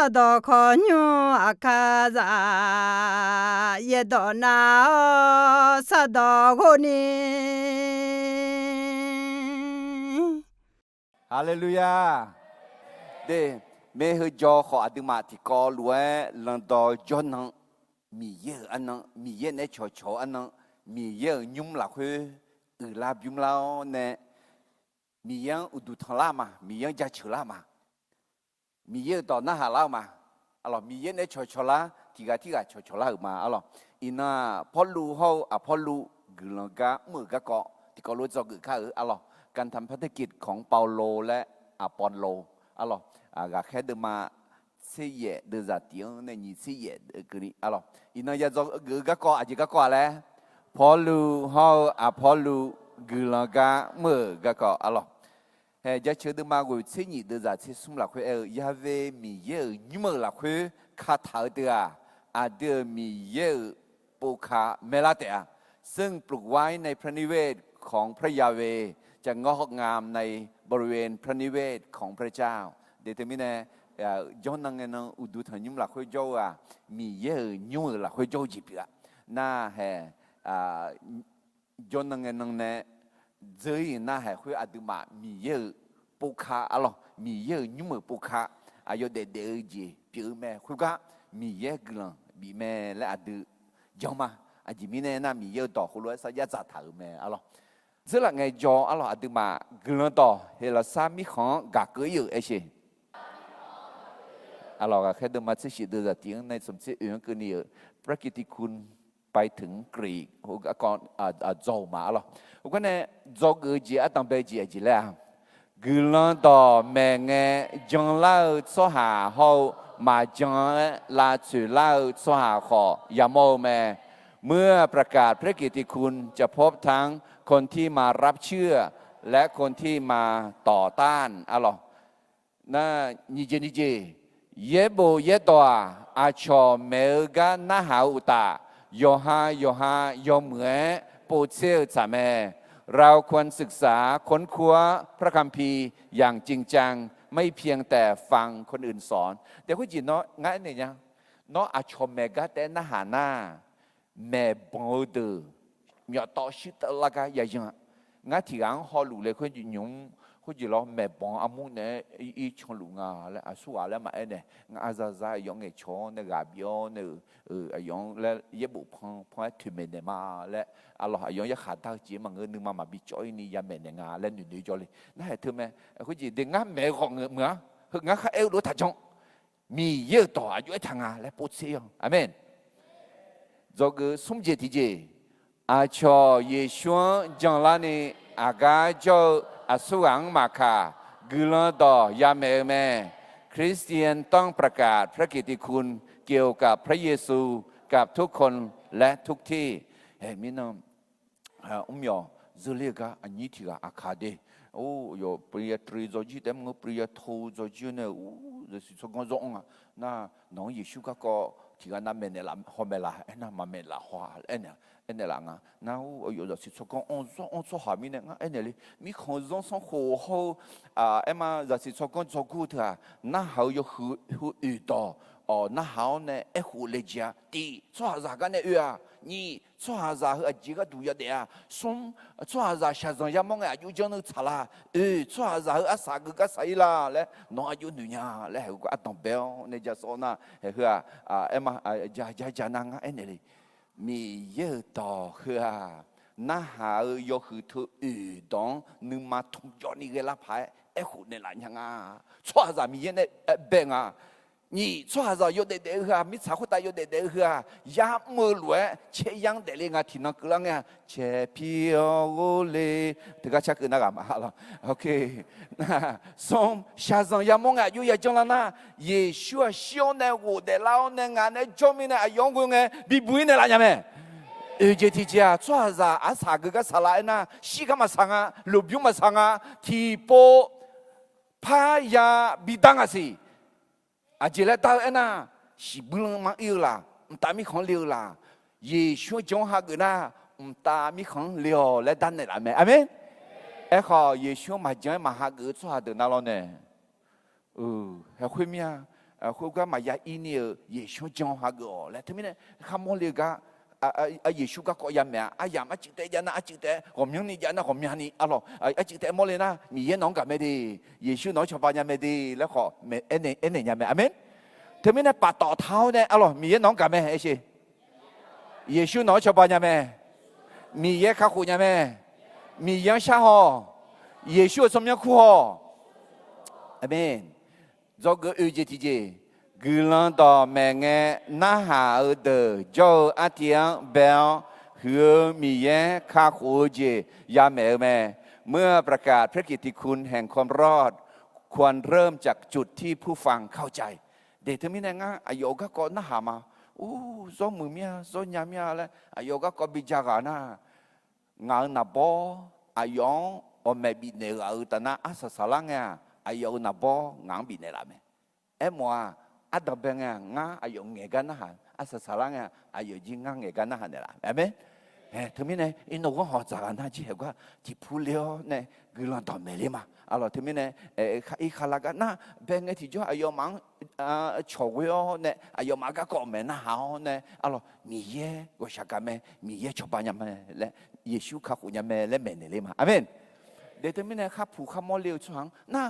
사도 건유 아카자 예도나 사도 고니 Hallelujah. Để mẹ hơi cho họ đi mà thì có lúa lần đó cho nó mì dơ ăn nó mì dơ này cho ăn nó mì dơ nhung là khuê la nhung lao nè mì dơ u du thằng la mà mì dơ gia chữ la mà mì dơ đó na hà la mà alo mì dơ này cho la thì cái cho la mà alo ina polu hao polu gửi cái mưa cái cọ thì có lúa cho gửi cái alo การทำพันธกิจของเปาโลและอาปอลโลalors cái de ma siye de zatiu ne ni siye gri alors ina ya zo ga ko aji ga ko le polu ho apolu gulaga me ga ko alors he ja che de ma gu si ni de za si sum la khwe ya ve mi ye ni me la khwe kha tha de a de mi yeปูคาเมลาเตะซึ่งปลูกไว้ในพระนิเวศของพระยาเวจะงอกงามในบริเวณพระนิเวศของพระเจ้าเดี๋ยวนี้เนี่ยย้อนนั่งเงินอุดุถันยุ่งหลักคุยโจ้มีเยอะยุ่งหลักคุยโจ้จีบละน่าแห่ย้อนนั่งเงินเนี่ยเจอหน้าแห่คุยอดุมามีเยอะปูคาอะไรมีเยอะยุ่งมือปูคาอายุเด็กๆจีปีแม่คุยก็มีเยอะกลังบีแม่และอดุยอมมาอาจจะมีเนี่ยน่ามีเยอะต่อคุณรู้สักยะจัดถ่ายแม่อะไรซึ่งหลังไงจออะไรอดุมากลังต่อเฮลสามีของกากเกยอยู่เอเชอะไรก็แค่เดิมมาที่สิเดือดทิ้งในสมศรีอื่นก็นี่พระกิตติคุณไปถึงกรีกหัวก่อนโจมาอะไรหัวก็เนี่ยโจกือจีตั้งเบจีจีแล้วกลังต่อแม่เงยจังเล่าสหาเขามาจังลาจุเล่าสหาขอยาโมแม่เมื่อประกาศพระกิตติคุณจะพบทั้งคนที่มารับเชื่อและคนที่มาต่อต้านอะไรน่านิเจเยโบเยตัวอาชอเมกานาหาอุตาโยฮาเหมือปูเซลสาแมเราควรศึกษาค้นคว้าพระคัมภีร์อย่างจริงจังไม่เพียงแต่ฟังคนอื่นสอนแต่คุณจีนเนาะง่ายเนี่ยเนาะอาชอเมกาแต่นาหาหน้าแม่บอดมีต่อชิดละกันอย่างงั้นที่งั้นฮอลูเลยคุณจีนยงคุณจีเราแม่บองอามุเนี่ยอีชงลุงแล้วอาสุอะไรมาเนี่ยอาซาซายองเอชอนเนี่ยกับยองเนี่ยยองแล้วเย็บบุพงถือเมเนี่ยมาแล้วอะไรยองยักขาดจีมันเงินนึงมาบิจอยนี่ยาเมเนี่ยงาแล้วหนุ่ยจอยนั่นเหตุไหมคุณจีเด็กงั้นแม่ของเงินเหมือนงั้นข้าเอวรู้ทัดจงมีเยอะต่ออายุทางงานและปุ๊บเสียงอาเมนจงก็สมเจติเจอาชอเยชัวจังลานี่อากาโจอาสุอังมาคากุลดอยาเมเมคริสเตียนต้องประกาศพระกิตติคุณเกี่ยวกับพระเยซูกับทุกคนและทุกที่เฮ้มินยอจะเรียกอันนี้ที่อาคาเดโอ้ยปริยตรีจอจีเต็มปริยโทจอจีเนี่ยโอ้จะสิสกงจงน่าน้องเยซูก็ที่กันนั่นเมเนลาฮอเมลาน่ามาเมลาฮวาเนี่ยเนี่ยละงั้นน้าอยู่จะสิสกงonหามีเนี่ยเนี่ยเลยมีคนจงสองหัวเขามาจะสิสกงจกูเถอะน้าเขาอยู่หูอื่นต่อน้าเขาเนี่ยหูเลจีอ่ะที่ชั่วจากกันเนี่ยนี่ชั่วจากจีก็ดูยาเดียส่งชั่วจากชาติยามองอายุจังนึกชาลาชั่วจากสากก็ใส่ละแล้วน้องอายุหนึ่งแล้วเขาก็ต้องเบลเนี่ยจะสอนนะมาจะนั่งเนี่ยเลยมีเยอะต่อน้าหาโยคือถือดองนึกมาทุ่งจอนี่ก็ละพายหูเนี่ยละยังชั่วจากมีเนี่ยเบ่ง你做啥子有得喝，没茶壶带有得喝，也没乱，切养得哩，我听那歌了切飘嘞，这个切歌那干嘛了 ？OK， 那从下上也么有也讲了那，也需要小呢，我的老呢，俺呢叫咩呢？用过呢，比不呢啦，伢们。这天气做啥子啥个啥来呢？西干嘛上啊？路边嘛上啊？提波怕呀，比当啊是。อาจจะแล้วตาน่ะสิบุลมาอีล่ะตามีของเลี้ยวล่ะเยซูจงหากันน่ะตามีของเลี้ยวและดันเนี่ยละแม่อาเมนขอเยซูมาจังมาหากันชัวเดินนั่นแล้วเนี่ยเฮ้ยคุยมี khu cái mà ya in nhiều Giêsu trong hà gò là thế mình khăm mô liệt cả Giêsu các có yam mẹ yam chữ tế ya na chữ tế hôm nay ni ya na hôm nay ni alo chữ tế mô liệt na mi yên nong cả mẹ đi Giêsu nói cho ba nhà mẹ điแล้วขอmẹ anh này nhà mẹ amen thế mình bắtต่อเท้าเนี่ยalo mi yên nong cả mẹ ấy chứ Giêsu nói cho ba nhà mẹ mi yên khắc nhà mẹ mi yên xa ho Giêsu xong nhau khu ho amen do cái ưu gì thì gì cứ lần đó mẹ nghe na hà ở đời cho anh tiếng béo hứa mi ye khá khổ gì ya mẹเมื่อประกาศพระกิตติคุณแห่งความรอดควรเริ่มจากจุดที่ผู้ฟังเข้าใจเด็กที่มีงานอายุก็ก่อนนะหามาโซมือเมียโซยาเมียแล้วอายุก็ก่อนบิจารานะงานนับอายุอเมบิเนลาอุตนะอาสสาลังอายุนับงานบิเนลาเมมัวอัดแบบงานอายุเงกันนะฮะอาสสาลังอายุยิงงานเงกันนะฮะเนี่ยละเห็นไหมถึงมีเนี่ยอินโนก็หอจากกันนะจีเห็นว่าที่พูดเลี้ยวเนี่ยกุลันต่อเมลิมาalorsถึงมีเนี่ยอีขลักนะเป็นไงที่จ่ออายุมังชาวเวอเนี่ยอายุมังก็ก่อเมนะฮะเนี่ยalorsมีเย่ก็ชักกันเมมีเย่ชอบปัญญาเมและเยซูข้าขุนยาเมและเมเนลิมาอาเมนเดี๋ยวถึงมีเนี่ยข้าผู้ข้ามอเลี้ยวช่วงน่ะ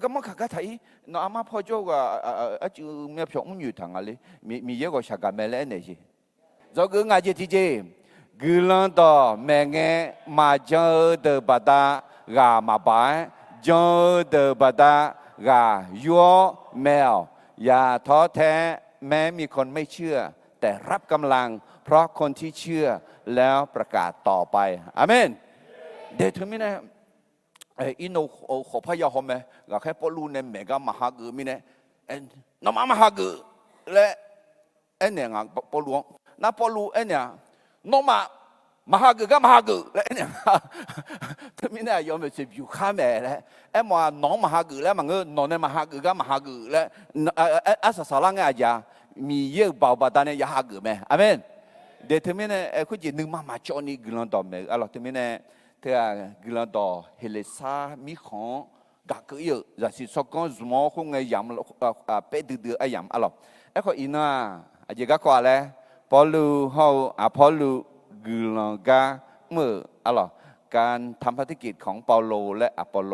ก็มั่งข้าก็ไทยน้องอามาพ่อโจ้ก็จู่เมียพี่องอยู่ทางอะไรมีเย่ก็ชักกันเมและเนี่ยสิจะก็งานจีที่จีกุลันต่อแม่เงมาเจอเดบัดากามาบายเจอเดบัดากายัวแมวอย่าท้อแท้แม้มีคนไม่เชื่อแต่รับกำลังเพราะคนที่เชื่อแล้วประกาศต่อไปอาเมนเดี๋ยวถึงมินะอินโนขอพยาหอมไหมก็แค่ปอลูเนี่ยแม่ก็มาหากือมินะน้องมาหากือและเนี่ยปอลูน้าปอลูเนี่ยน้องมาหากือก็มาหากือแล้วเนี่ยถึงมินะยอมจะอยู่ข้าแม่แล้วมัวน้องมาหากือแล้วมันก็น้องเนี่ยมาหากือก็มาหากือแล้วอาสาลังอาจจะมีเยอะบ่าวบ้านเนี่ยอยากหากือไหมอาเมนเดี๋ยวถึงมินะคุณจีนึกมาจอนี่กุลันต่อไหมalorsถึงมินะเธอกุลันต่อเฮเลซามีของกักเยอะจะสิสกังสมองคงไงยามเป็ดดื้อไอ้ยามalorsก็อินาอาจจะก็อะไรพอลูเขาพอลูกุลังกาเมื่อalorsการทำภารกิจของเปาโลและอปอโล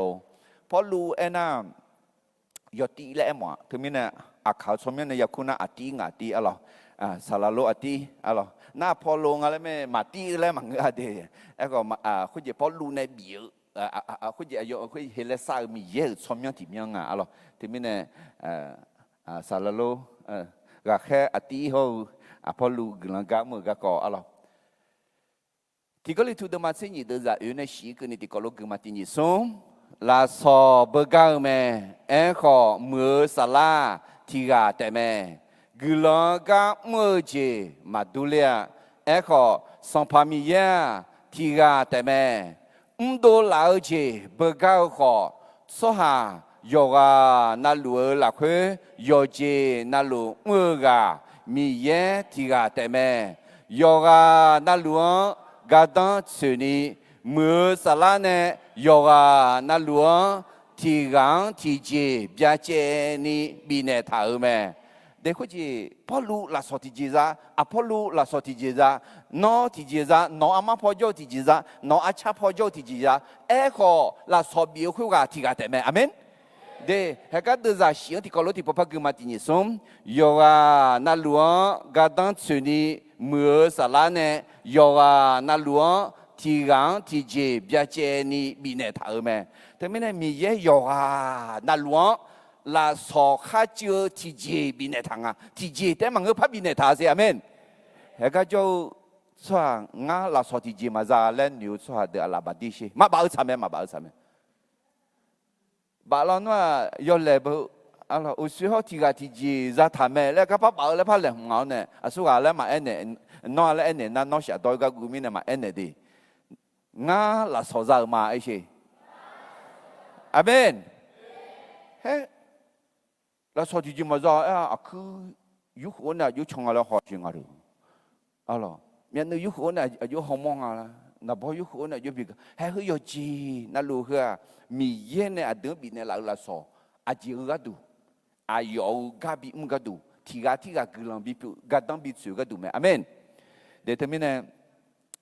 พอลูน่ายอตีและหมอถึงมินะอาขาวสมัยในยาคุณาอตีงาตีalorsสารโลอตีalorsน่าพอโลงอะไรไม่มาตีแล้วมันก็เดียก็คุณจะพอลูในเบียคุณจะอายุคุณเฮเลซ่ามีเยอะสมัยที่มีงาalorsถึงมินะสารโลก็แค่อตีเขาพอลูกุลังกาเมื่อก็alorsที่ก็เลยถูกดำมาเส้นยี่เดือดอยู่ในชีกุนิติกอลกุมาตินิสงลาสอเบกาเมขอมือสลาทีกาแต่แม่กุลังกาเมื่อเจมาดูเลียขอสัมภามียาทีกาแต่แม่โดลาเจเบกาขอสหายกานาลูลาเคยเจนาลูเมื่อกามีเยทีกาแต่แม่ยกานาลูกาดันสุนีมือสลาเนยกานาลัวทีกังทีเจบยาเจนีบีเนทาเอเมเด็กคนจีพอลูลาสอติเจซาพอลูลาสอติเจซานอติเจซานออามาพอโจติเจซานออาชาพอโจติเจซาขอลาสอบิโอคุกาทีกาเตเมอาเมนเดเฮกัดเดซาชิติกอลติปปะกุมาตินิสมยกานาลัวกาดันสุนีมือสลาเนยกานาลัวทีกังทีเจบยาเจนีบีเนทาเอเมแต่ไม่ได้มีเยยกานาลัวลาสอข้าเจอทีเจบีเนทังทีเจแต่มันก็พับบีเนทาเสียอาเมนเฮกัดโจสว่างาลาสอทีเจมาซาเลนนิวสว่างเดอลาบาดิชีมาบ่าวสามเมมาบ่าวสามเมบาลอนว่ายอเลบalors au sujet qui a dit zatame le ka pa ba le pa le ngao ne asuga le ma ene no le ene na no sha do ga gu mi ne ma ene di nga la so za ma ai shi amen he la so ji ma za a ku yu ho na yu chong la ho jing a ru alors mian nu yu ho na yu ho mong a la na bo yu ho na yu bi he hu yo ji na lu ha mi ye ne a de bi ne la so a ji ga du อายุกาบิมุกดูที่กากุลังบิปุกาดังบิสุกดูไหมอาเมนเดี๋ยวทำไมเนี่ย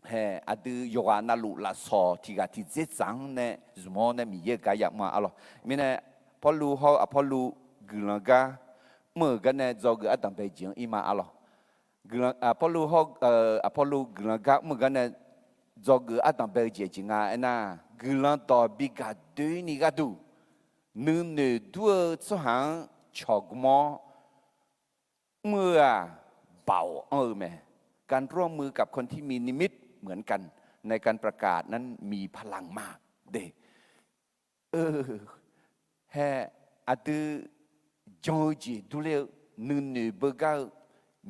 เฮอดีโยกานาลุลาสอที่เจ็ดสังเนี่ยสมองเนี่ยมีเยอะกายมาอะไรมีเนี่ยพอรู้เขาพอรู้กุลังกาเมื่อกันเนี่ยจอกอัตังไปจีนอีมาอะไรกุลังพอรู้เขาพอรู้กุลังกาเมื่อกันเนี่ยจอกอัตังไปจีนจีนอ่ะนะกุลังต่อบิกาดูนี่กาดูนึกดูสุหังชอกมอเมื่อเบาแม่การร่วมมือกับคนที่มีนิมิตเหมือนกันในการประกาศนั้นมีพลังมากเด้แฮ่อาตือจงจีดูเลนึกเบกา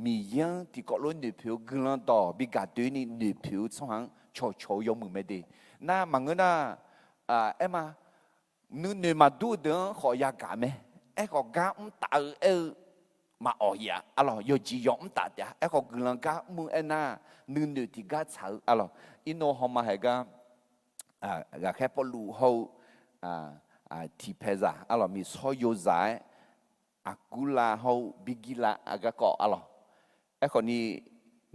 มียังที่ก็ล้นผิวกลันต่อบิกาตัวนี้ผิวสุหังโชยมือไม่ดีน่ามังเงินเอ็มนึกมาดูเดินขอยากาไหมขอกาตามาอ๋อยอะไรอยู่จียอมตัดยาขอกลังกามือน่านึกที่กาเฉาอะไรอินโนฮอมาให้กาแค่ปลูเขาที่เพซ่าอะไรมีซอยโยใจอากุลาเขาบิกิลาก็เกาะอะไรคนนี้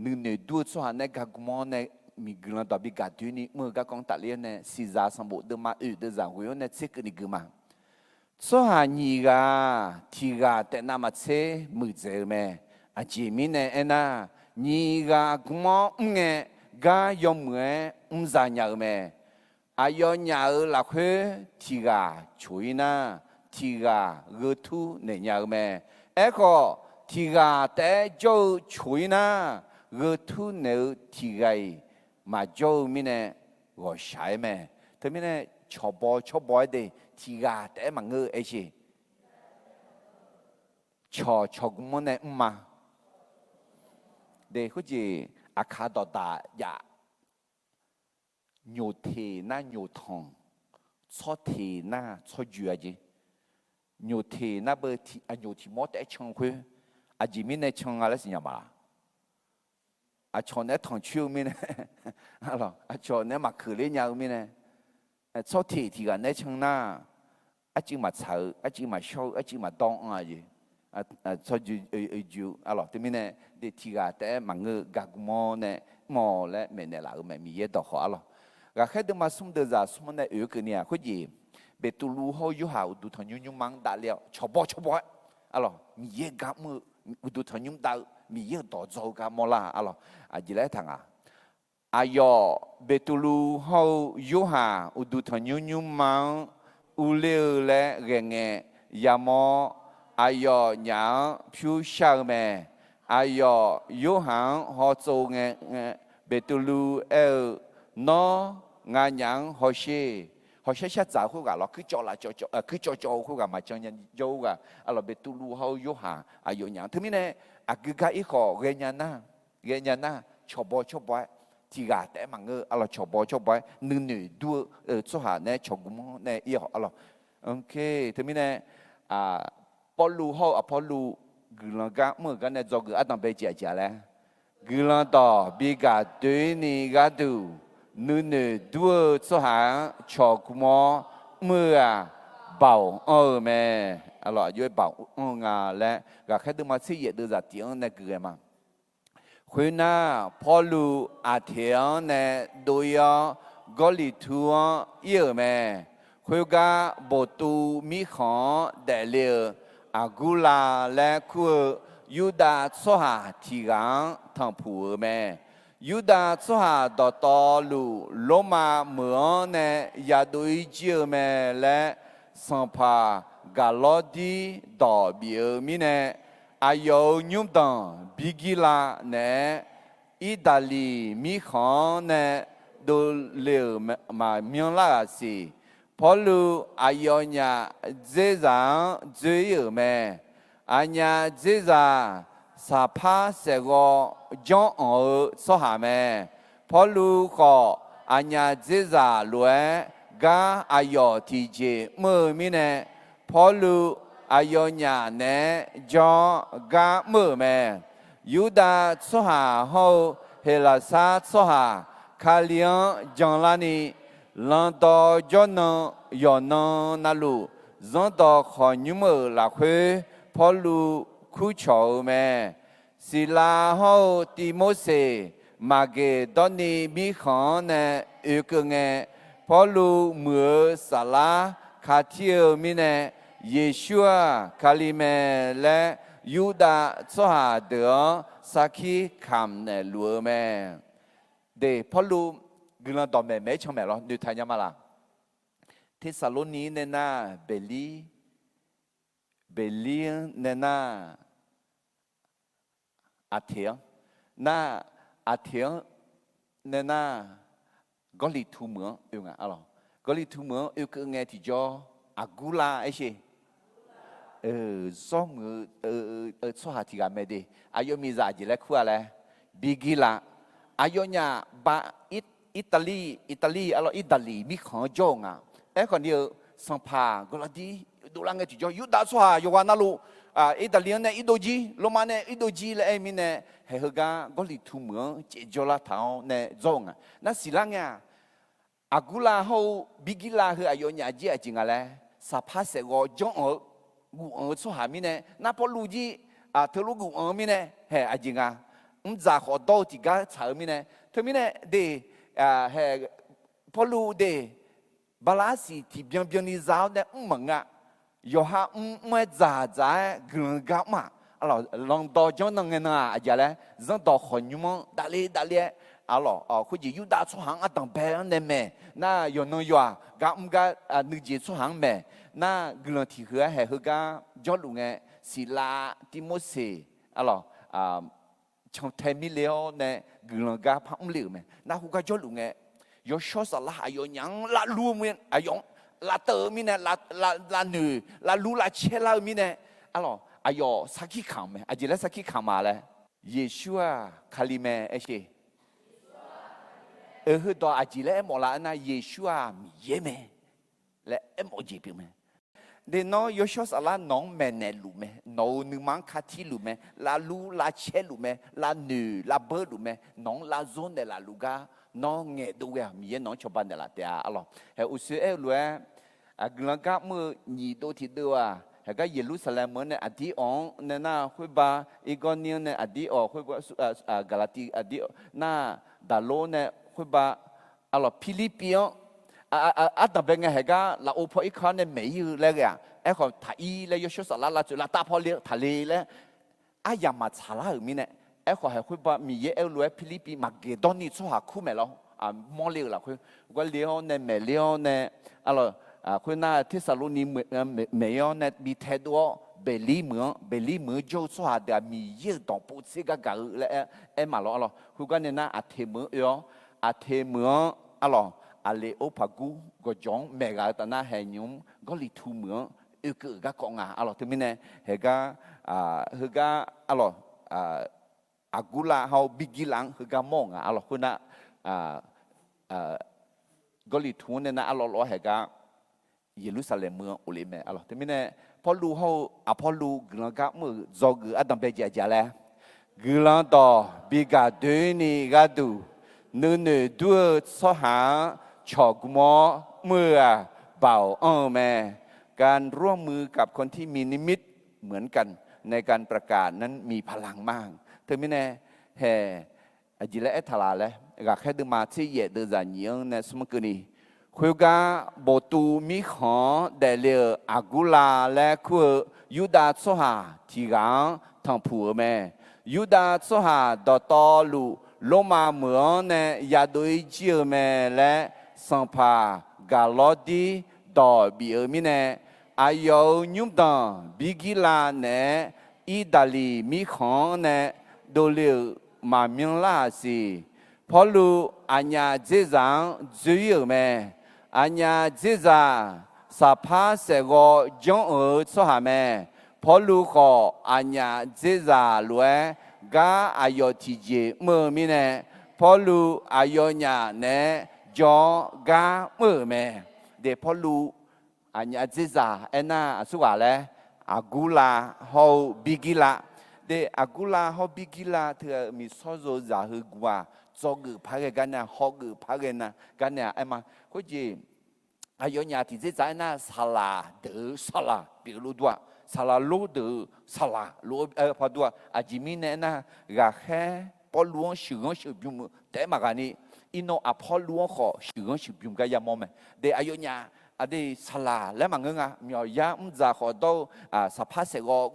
นึกดูส่วนในกากมอนในมีกลังต่อบิกาตัวนี้เมื่อกากองตัดเลี้ยนเนี่ยซีซ่าสมบูรณ์เดิมมาเดิมจากวิวเนี่ยเช็คนี่กูมาส่วนนี้ก็ที่ก็แต่น้ำมันเช่มือเจอไหมอาจีมิเนี่ยนะนี่ก็กุมองเงี้ยก็ยอมเงี้ยจานยาวไหมอายอนยาวหลักเหรอที่ก็ช่วยนะที่ก็รู้ทุเนี่ยยาวไหมก็ที่ก็แต่จะช่วยนะรู้ทุเนี่ยที่ก็มาโจมิเนี่ยก็ใช่ไหมทำไมเนี่ยชอบบ่อยเดที่กาแต่มังเงอเอชีชอบกุมเนี่ยมาเดเขาจีอาคาดดายาโยเทน่าโยทองชอเทน่าชอจูอาจีโยเทน่าเบอร์ที่โยที่มอแต่ช่างคุยอาจีมิเนี่ยช่างอะไรสิยามาอาชอนเนี่ยทองชิวมิเนี่ยอะไรอาชอนเนี่ยมาคือเลี้ยงมิเนี่ยชอบที่กันในช่างหน้าอาจิมาเฉาอาจิมาโชว์อาจิมาต้องอะไรชอบอยู่อะไรที่มีเนี่ยเด็กที่กันแต่มังเงกากมอเนี่ยมอและเมเนล่าไม่มีเยอะต่อขออะไรก็แค่เดินมาสุ่มเดินจากสุ่มเนี่ยกันเนี่ยเขาจีเบตุลูเขาอยู่หาดูทางยุ่งมังด่าเลี้ยวชอบบ่อะไรมีเยอะกากมือดูทางยุ่งด่ามีเยอะต่อโจกามอลาอะไรจีเล่ทางอายอเบตุลูเขาอยู่หาดูทางยุ่งมังอุเลและเรงยามอายอหยางผิวชาเมอายอยู่หางหอโจเงเบตุลูนองานหยางหอเช่ชัดจ่าคู่กันเราคือจ่อละคือจ่อคู่กันมาจังยันโยกันเราเบตุลูเขาอยู่หาอายอหยางถึงมีเนี่ยอากิกาอีขอเรียนนะชอบบ่ที่กาแต่มังเงอชอบบ่นึกดูสุหาเนี่ยชอบกุมเนี่ยอีหอโอเคถึงมีเนี่ยพอลูเขาพอลูกุลังกาเมื่อกันเนี่ยจอกอัตังไปเจียแล้วกุลังต่อบิกาตัวนี้ก็ดูนึกดูสุหาชอบกุมเมื่อเบาแม่ย้อยเบางาและก็แค่ดูมาสิเยดูจากเตียงเนี่ยคือมาคุณน่ะพอลูอาเทียนเนี่ยดูยากอลิทัวเยอะแม่คุณก็บตูมีของเดลีอากุลาและคุณยูดาสหาที่กันทั้งผู้แม่ยูดาสหาต่อลูโลมาเมืองเนี่ยยาดุยเจียแม่และสัมภากาลอดีดอบีมีเนี่ยอายุยุ่งดังบิกิลาเนี่ยอิตาลีมีของเนี่ยดูเลี้ยวมาเมียนลาสิพอลูอายุเนี่ยเจสังเจียแม่อันเนี่ยเจสังสาพาเสกจงสหาแม่พอลูก็อันเนี่ยเจสังรวยก็อายุที่เจเมื่อมีเนี่ยพอลูอายุเนี่ยเนี่ยจงก็เมื่อแม่ยูดาสหาเขาเฮลาซาสหาคาเลียนจังลานีลันต่อจนยอนนาลูจันต่อขอยุมือละคุยพ พอลูคู่ชาวแม่ศิลาเฮาติโมเสมาเกตอนนี้มีของในอุกเงพอลูเมื่อสาลาคาเทียวมิเนเยชัวคาลิเมและยูดาสหาเดอสักขีคำในลัวแม่เดพอลูกำลังตอบแม่ชงแม่หรอดูทายามาละเทสโลนีเนน่าเบลีเนน่าอาเทียน่าอาเทียเนน่ากอลิทูเมืองอยู่ไงอะไรกอลิทูเมืองอยู่ก็ไงที่จออากูลาไอ้เช่ซ้อมมือซ้อหาที่กันไม่ดีอายุมีจ่าจีเล็กขั้วเลยบิกิลาอายุเนี่ยบาอิตาลีอะไรอิตาลีมีของจงอ่ะคนเดียวสัมภาก็ละดีดูแลไงที่จอยุดาซ้อหาอยู่วันนั้นลูอิตาลีเนี่ยอิโดจีโรมาเนี่ยอิโดจีเลยมีเนี่ยเฮกากอลิทูเมืองเจจลาทาวเนี่ยจงอ่ะนั่นสิลังเนี่ยอากูลาเขาบิกิลาคืออายุเนี่ยจีจริงอะไรสภาพเสกจงกูซ้อหามีเนี่ยนั่นพอลูจีเธอลูกกูมีเนี่ยเฮ้จริงอ่ะจะขอโตที่ก้าเฉยมีเนี่ยเธอมีเนี่ยเดเฮ้พอลูเดบาลาสีที่เบียนนี่จ้าเนี่ยมึงอ่ะยอฮะไม่จ่ากึ่งกับมาลองต่อจังนั่งเงินอ่ะอาจจะเลยจังต่อคนยุ่งดาลีคุณจะอยู่ด้านสุหางอ่ะตั้งแบบนั้นแม่น่าอยู่น้อยกับนึกจีสุหางแม่น่ากึ่งที่เหให้เขาจอดลงไงศิลาติโมเสช่องเทมิเลียวเนี่ยกึ่งกับพังเหลวแม่น่าเขาจอดลงไงยอชอสละอายุยังละรู้มั้ยอายุลาเตอร์มีเนี่ยลาหนูลาลูลาเชลามีเนี่ยอายุสักกี่คำไหมอาจจะแล้วสักกี่คำมาเลยเยซูคาลิเมเอชตัวอาจจะแล้วหมดละนะเยซูมีเยเมและหมดจีบไหมเดี๋ยวน้องยอชอสละน้องแม่เนี่ยรู้ไหมน้องนึกมันคาที่รู้ไหมลาลูลาเชรู้ไหมลาหนูลาเบิร์รู้ไหมน้องลาโซนเดลาลูกาน้องเงี้ยดูอ่ะมีน้องชาวบ้านเดล่ะแต่เฮ้อุศเอล้วนกลางกับมือยี่ตัวที่เดียวเฮ้ก็เยรูซาเล็มเนี่ยอดีอองเนี่ยน่าคุยบาอีกอนเนี่ยอดีออกคุยบากาลาตีอดีน่าดาโลเนี่ยคุยบาฟิลิปปินส์แต่เป็นไงเฮ้ก็ลาโอพออีกครั้งเนี่ยไม่อยู่เลยอ่ะคนไทยเลยยศสารละจุฬาตาพอเลี้ยทะเลเลยยามาชาลามีเนี่ยคนให้คุยบามีเยอล้วนฟิลิปปินส์มาเกดอนี่ชัวร์คู่ไหมล่ะมอเลี้ยวล่ะคุยว่าเลี้ยวเนี่ยไม่เลี้ยวเนี่ยคุณน่าที่สรุปนี้เมื่อเนี่ยมีเทตัวเบลีเมือโจสวาเดียมีเยอะต่อปุ๊ซิกากาเลยมาแล้วคุณก็เนี่ยน่าอาเทมือเลโอพากูก็จงเมกาตนาเฮียมก็ลิทูมือก็กงถึงมีเนี่ยเฮก็อากุลาเขาบิกิลังก็มองคุณน่าก็ลิทูเนี่ยน่าเฮก็เยรูซาเล็มเมืองอุลิเมแต่ไม่เนี่ยพอรู้เขาพอรู้กลางกับมือจอกือดัมเบจเจเลยกลางต่อบิกาดูนี่ก็ดูนู่ดูสหาชอกมอเมื่อเบาแม่การร่วมมือกับคนที่มีนิมิตเหมือนกันในการประกาศนั้นมีพลังมากเธอไม่แน่แห่จิเลทลาเลยก็แค่ดูมาที่เยดูจะยิ่งในสมัยนี้คุยกันบทูมีของเดลีอากุลาและคุยยูดาสหาที่กันทั้งผู้แม่ยูดาสหาดอตอลูโลมาเมืองในยาดุยจิเมและสัมภากาลอดีดอบีมิเนอายุยุบดังบิกิลาเนอิตาลีมีของเนโดเลมาเมียนลาสีพอลูอัญญาเจจังจุยเมอัญญาเจจาสภาเสกจงสหามพอลูกอัญญาเจจาล้วนกาอายุที่เจเมื่อมีเนพอลูอายุเนี่ยเนจงกาเมื่อเมเดพอลูอัญญาเจจาน่าสุวาเลอากุลาฮอบิกิลาเดอากุลาฮอบิกิลาเธอมีโซโซจาฮึกว่าจอกือพาเกกันเนี่ยฮอกือพาเกนะกันเนี่ยมาคุยจี还有伢弟子在那沙拉的沙拉，比如多沙拉罗的沙拉罗怕多啊，吉米呢那个嘿，把罗手比么，但嘛个呢，因为啊把罗好手比么个也么么，的还有伢啊的沙拉，来嘛个啊，苗呀唔咋好到啊，啥怕些个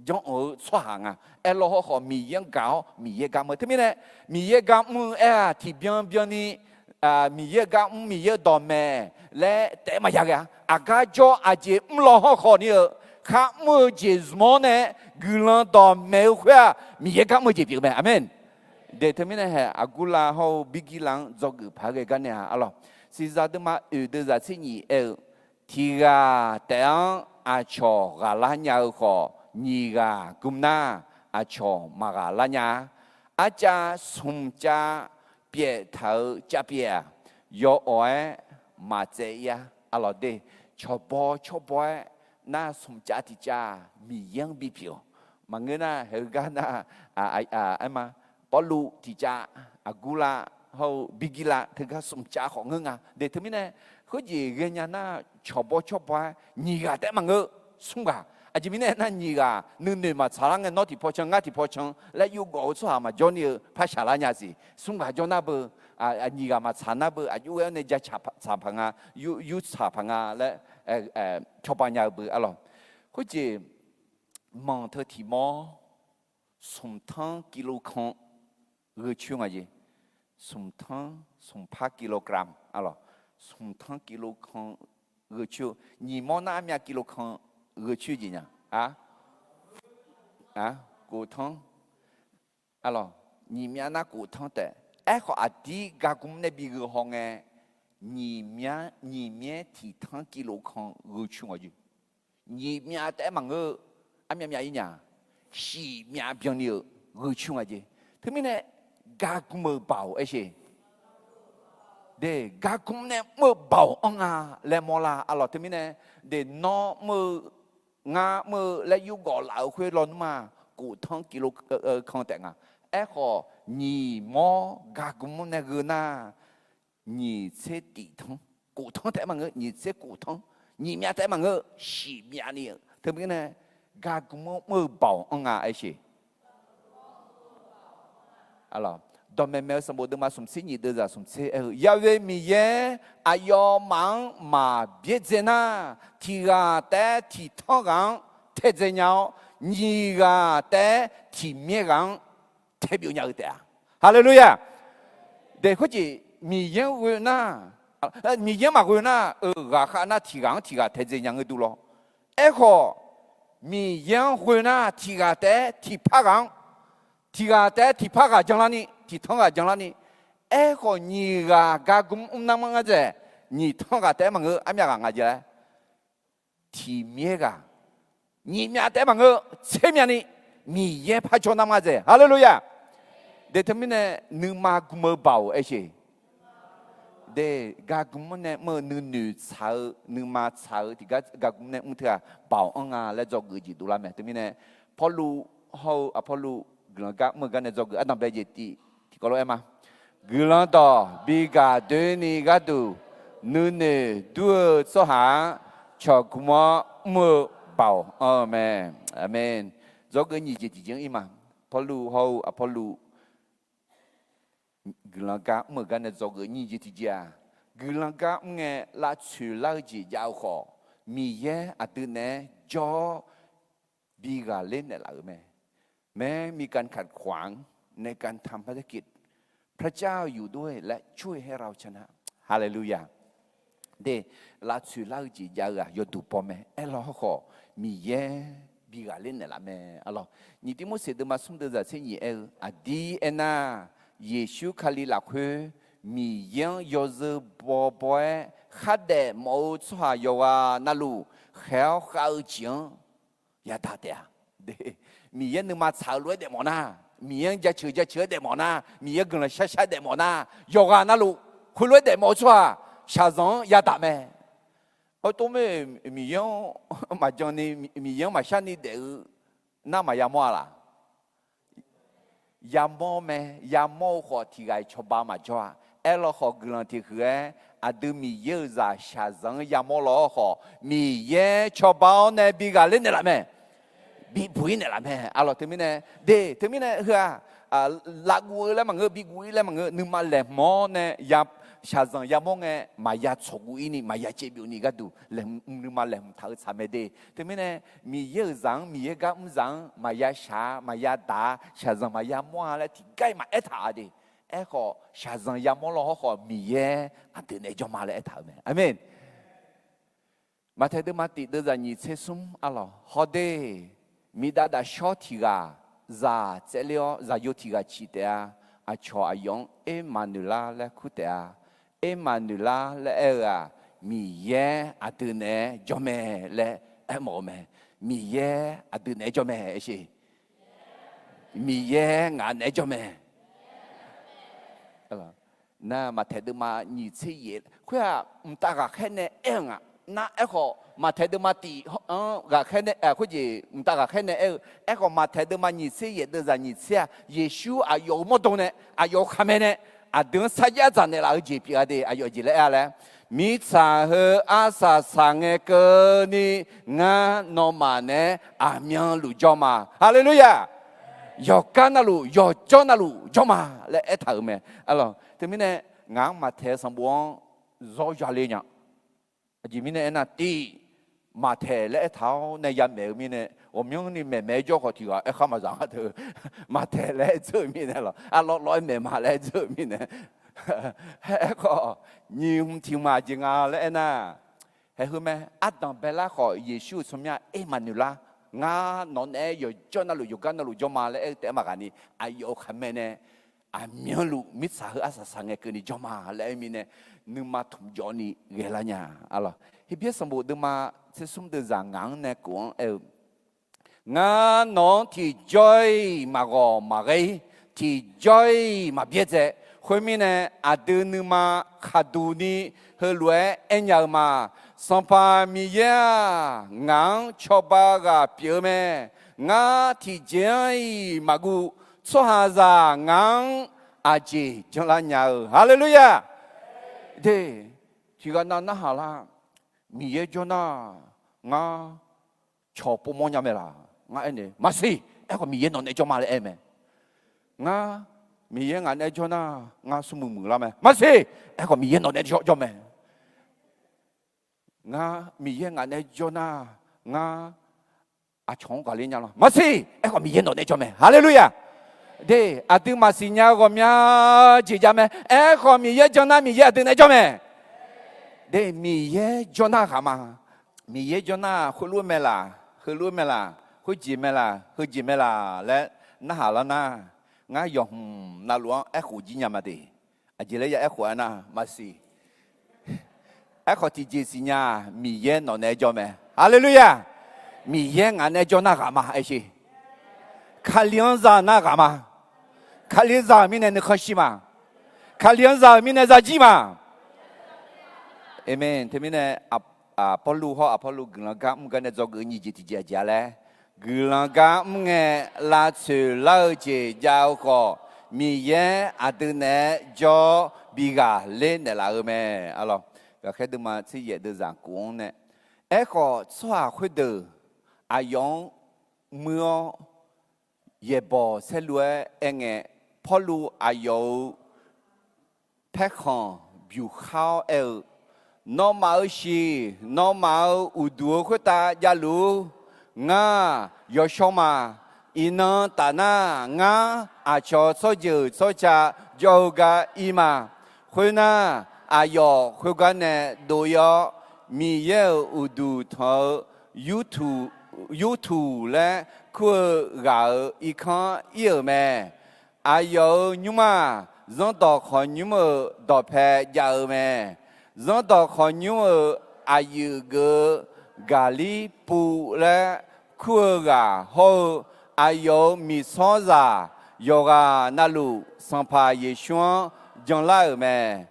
将错行啊，老好米烟搞么，特别呢，米烟搞么提边呢。มีเยกะมีเยดอมแม่และแต่มาอย่างอ่ะอากาจออาเจมลอฮอคอนี่ข้ามือเจสมอเนี่ยกุลันดอมแม่หัวมีเยกะมือเจปีกแม่อาเมนเดทมินะฮะอากุลาเฮาบิกิลังจอกพากกันเนี่ยอะลอสิซาดมาเดซาซินีทีกาแต่อาชอกาลาญาขอนีกากุมนาอาชอมากาลาญาอาจาสุมจา别头加别，要爱马这呀，阿老弟，吃饱，那从家的家米样比票，嘛个那后个那嘛，保路的家阿古拉后比吉拉，他个从家好个啊，对他们呢，好几个人那吃饱，你个在嘛个送个。อาจจะมีแน่นั่นยี่กะนึ่งมาชาลังเงินนอที่พอชงงาที่พอชงและอยู่ก็เอาชัวมาจอนี่พระชาลาญาสิสุ่งกะจอนาเบยี่กะมาชานาเบอายุเนี่ยจะชาพังอยู่ชาพังและชาวปัญญาเบอะไรเขาจะมองเธอที่มอสมทั้งกิโลคันเรือช่วงอะไรสมทั้งพักกิโลกรัมอะไรสมทั้งกิโลคันเรือช่วงยี่มอน้ำยากิโลคันเชื่อจริงกูท้องอะไรนี่มีน่ากูท้องแต่ขออดีกากุมในบิกห้องนี่มีที่ท้องกิโลคันชื่ออะไรนี่มีแต่มังมีอีเนี่ยสี่มีเพียงเดียวชื่ออะไรถึงมีเนี่ยกากุมเบาใช่เด็กกากุมเนี่ยมือเบาและมอลาอะไรถึงมีเนี่ยเด็กน้อมืองาเมื่อและยุก่อเหล่าคุยร้อนมากูท้องกิโลคันแต่งขอนี่มอกากุมในเกน่านี่เสติท้องกูท้องแต่มังนี่เสกูท้องนี่มีแต่มังสี่มีนี่ถึงเนี่ยกากุมมือเบาไอ้สิอะไรตอนแม่สมบูรณ์มาสมศินี่เดือดสมศิยาเวมีเยอายอมังมาเบียดเจน่าที่กาแต่ที่ท้องกันเทเจเนานี่กาแต่ที่เมียกันเทบิวเนาเดียฮาเลลูยาเด็กเขาจีมีเยอะเวน่ามีเยอะมากเวน่ากาข้าน่าที่กันที่กาเทเจเนาดูหรอขอมีเยอะเวน่าที่กาแต่ที่พักกันที่กาแต่ที่พักกันจังหวะนี้ที่ท้องกันจังหวะนี้ขอนี่กากุมนั่งมังเจนี่ท้องกันแต่มังอามีกันเจที่เมียกันนี่มีแต่มังเชื่อมีนี่มีเย่พัชนั่งมังเจฮาเลลูยาเดี๋ยวทำไมเนี่ยนึกมากุมเบาใช่เดี๋ยวกากุมเนี่ยเมื่อนึกเช้านึกมาเช้าที่กากุมเนี่ยมุทะเบาและจอกจีดูละแม่ทำไมเนี่ยพอรู้เขาพอรู้กาเมื่อกันเนี่ยจอกอันนั้นเป็นจีที่ก็รู้เอ็มกุลันต่อบิกาเดนิกาดูนู่นดูสหาชอบกุมมือเบาอาเมนอาเมนจอกนี่จีจริงอีมาพอรู้เขาพอรู้กุลังกาเมื่อกันเนี่ยจอกนี่จีที่จ้ากุลังกาเงี้ยละชื่อละจียาวขอมีเยอะอันเนี่ยจอบิกาเล่นเนี่ยละแม้มีการขัดขวางในการทำภารกิจพระเจ้าอยู่ด้วยและช่วยให้เราชนะฮาเลลูยาเดลาสุลาจียาโยดูปอมเอลอขอมีเยบิกาเลนเนี่ยละแม่อะไรนี่ที่มุสลิมมาสมเด็จเสนีเอลอดีเอนาเยซูคาลิลักเฮมีเยงโยเซบอบอยขัดเดมอสวายาวานาลูเขวข้าวจิงยาตาเดียเดมีเยนึกมาสาวรวยเดมอนามีเยจะเชื่อเดมอนามีเยกงละช้าเดมอนาโยกานาลูคุรวยเดมอสวาชาซองยาตาแม่ตัวแม่มีเยมาจงนี่มีเยมาชานี่เดน่ามายามอล่ะยามอแม่ยามอขอที่ไงชอบมาจ้า lo họ gần thì khứa à đưa mi yêu ra xa rằng ya mô lo họ mi ye cho bao nè bị gà lên nè làm mẹ bị bụi nè làm mẹ à lo thế mình để thế mình hứa à lạc vui là mà ngơ bị vui là mà ngơ nhưng mà lẻ mò nè ya xa rằng ya mò nghe mà ya chọc vui nè mà ya chế biểu nè cái đủ lẻ nhưng mà lẻ thảo sao mẹ để thế mình mi yêu rằng mi ye gam rằng mà ya xa mà ya đá xa rằng mà ya mua là thì cái mà ít thà đi họ xa rằng ya mò lo họ mi ye anh tự này cho mà lại thảo mẹ amen mà thấy được mà tí đưa ra nhị chế sum alo họ đây mi đã short thì ga za chế liao za yêu thì ga chỉ để à cho à yong Emmanuel là khu để Emmanuel là mi ye à tự này cho mẹ là em mồ mẹ mi ye à tự này cho mẹ gì mi ye ngàn này cho mẹ na mà thấy được mà nhị chế gì khuyên ta gặp cái này em à na echo mà thấy được mà tí gặp cái này cái gì ta gặp cái này echo mà thấy được mà nhị chế gì được ra nhị chế Giêsu à yêu một đồng này à yêu khám này à đừng sai giá chân này là cái gì bị cái à yêu gì lại à mi cha hơ a sa sang cái cơ ni ngã nó mà nè à miang lu cho mà Hallelujah yêu can na lu yêu cho na lu cho mà lại thở mẹ alo thế mình nè ngang mà thấy xong buông do gia lên nhá chỉ mình nè tí mà thấy lẽ tháo này nhà mẹ mình nè, tôi mình đi mẹ mẹ cho họ thì à, không mà rằng thôi, mà thấy lẽ chơi mình nè lo, à lo mẹ mà lẽ chơi mình nè, có nhiều thì mà chỉ ngà lẽ na, hay hơn mẹ, Adam bela họ Giêsu xong nha, Emmanuel, ngà non rồi cho nó lùi cho nó lùi cho mà lẽ để mà cái này, ai yêu khăm mẹ nè. à miếng lụ mít sa hở asa sang cái này cho mà lại mình nè nhưng mà thùng gió này ghê là nhà alo thì biết xong bộ đừng mà sẽ xung được rằng ngang nè cũng ngã nó thì joy mà gò mà gây thì joy mà biết thế hồi mình nè à đưa nhưng mà khát đủ đi hơi lúa anh nhớ mà xong pa mi ya ngang cho ba ga biểu mẹ ngã thì joy mà gu cho hà ra ngang à chị cho là nhờ Hallelujah thế thì cái nào nó hả là mi ye cho na ngã cho bố mẹ nhà mẹ là ngã anh này mà si em có mi ye nó này cho mà lại em ngã mi ye ngã này cho na ngã sum mừng lắm mà si em có mi ye nó này cho mẹ ngã mi ye ngã này cho na ngã à chồng cái này mà si em có mi ye nó này cho mẹ Hallelujah để à từ mà xin nhau gồm nhau chỉ cho mẹ em còn mi ye cho na mi ye từ này cho mẹ để mi ye cho na hả mà mi ye cho na khơi luôn mẹ là khơi gì mẹ là lẽ na hả là na ngã yong na luôn em khổ gì nhà mà đi à chỉ lấy em khổ na mà si em khổ thì chỉ xin nhau mi ye nó này cho mẹ Hallelujah mi ye ngã này cho na hả mà ấy gì khai liang ra na hả mà khai liang ra mi này khó xí mà khai liang ra mi này ra gì mà Amen thế mi này Apollo họ Apollo gần cả cái này do cái gì thì chỉ là gần cả nghe là sự lao chỉ giáo họ mi ye à từ này cho bị gà lên để là mẹ alo và cái thứ mà chỉ dễ được giảng cuốn này ấy họ xóa khuyết được ayong mưa ye bỏ xe lúa anh nghe Apollo ayo phép hòn biểu khao nó máu xì nó máu u đuôi của ta gia lú nga yo shoma mà ina ta na nga à cho số giờ số cha yoga ima khơi na ayo khơi cái này đồ yo mi ye u du thọ YouTube là khơi gạo ít con yêu mẹ ayo nhưng mà dân tộc họ nhưng mà đọc hệ giàu mẹ dân tộc họ nhưng mà ayu gơ gali pu là khua gà ho ayo mi so ra yoga nalu sampa yeshua jong la mẹ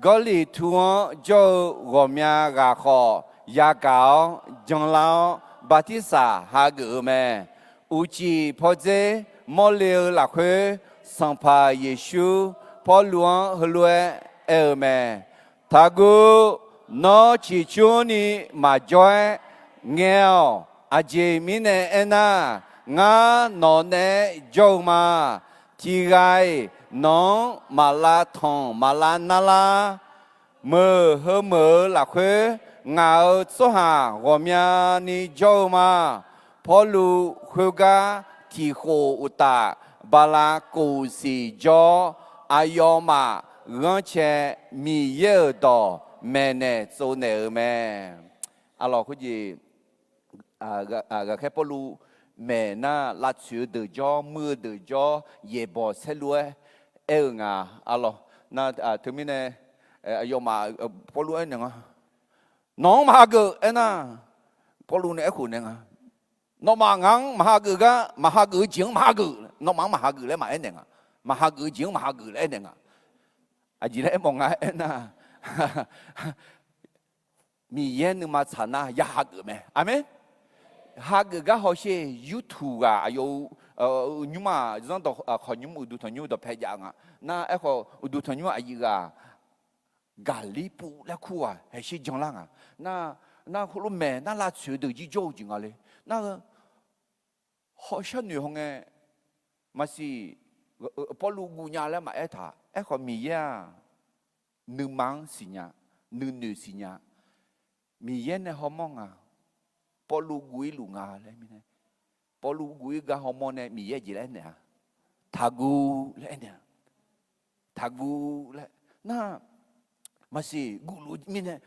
gali tuon jo gomya gà kho ya gao jong lao batisa ha gơ mẹ uchi poje mo leo la khue sampa yeshu พอหลวงฮลวยเอเมทากูนอชิชูนีมาจอยเงียวอาเจมิเนเอน่างานอนเนจงมาที่ไกน้องมาลาทองมาลานาลามือเฮมือหลักเฮงาสหาวมีนิจงมาพอลูฮุกาที่โคอุตาบาลากูสีจออายอมาเงเชมีเยอะต่อแม่เนโซเนอแม่alorsคุณจีแค่พอลูแม่น่าลัดชื่อเดือจอมือเดือจอเย่บอเซลัวงาalorsน่าถึงมีเนอายอมาพอลูเองน้องมาเกอน่ะพอลูเนี่ยคุณเนี่ยน้องมางังมาเกอก็มาเกอจริงมาเกอน้องมาเกอเลยมาเองเนี่ยมาเกอจริงมาเกอเลยเนี่ยอาจีเลยมองไงน่ะมีเย็นมาชนะยาเกอไหมอ่ะไหมฮาเกอก็เขาเชื่อยูทูบอายุยูมาจังต่อขอยูอุดูทอนยูต่อเพจอ่ะน่ะไอ้ขออุดูทอนยูอายุกาลิปูและคู่อ่ะให้ชื่อจังหลังอ่ะน่ะคนรู้แม่น่ะลาชื่อเดือดจีโจจริงอะไรน่ะเขาเชื่อหนูฮงเงมาสิพอลูกูญาแล้วมาเอท่าเอขอมีเย่หนึ่งมังสิญาหนึ่งสิญามีเย่ในฮอร์โมนอ่ะพอลูกุยลูงาเลยมีเนี่ยพอลูกุยกับฮอร์โมนเนี่ยมีเย่จีแล้วเนี่ยทากูแล้วเนี่ยทากูแล้วน่ะมาสิกูรู้มีเนี่ย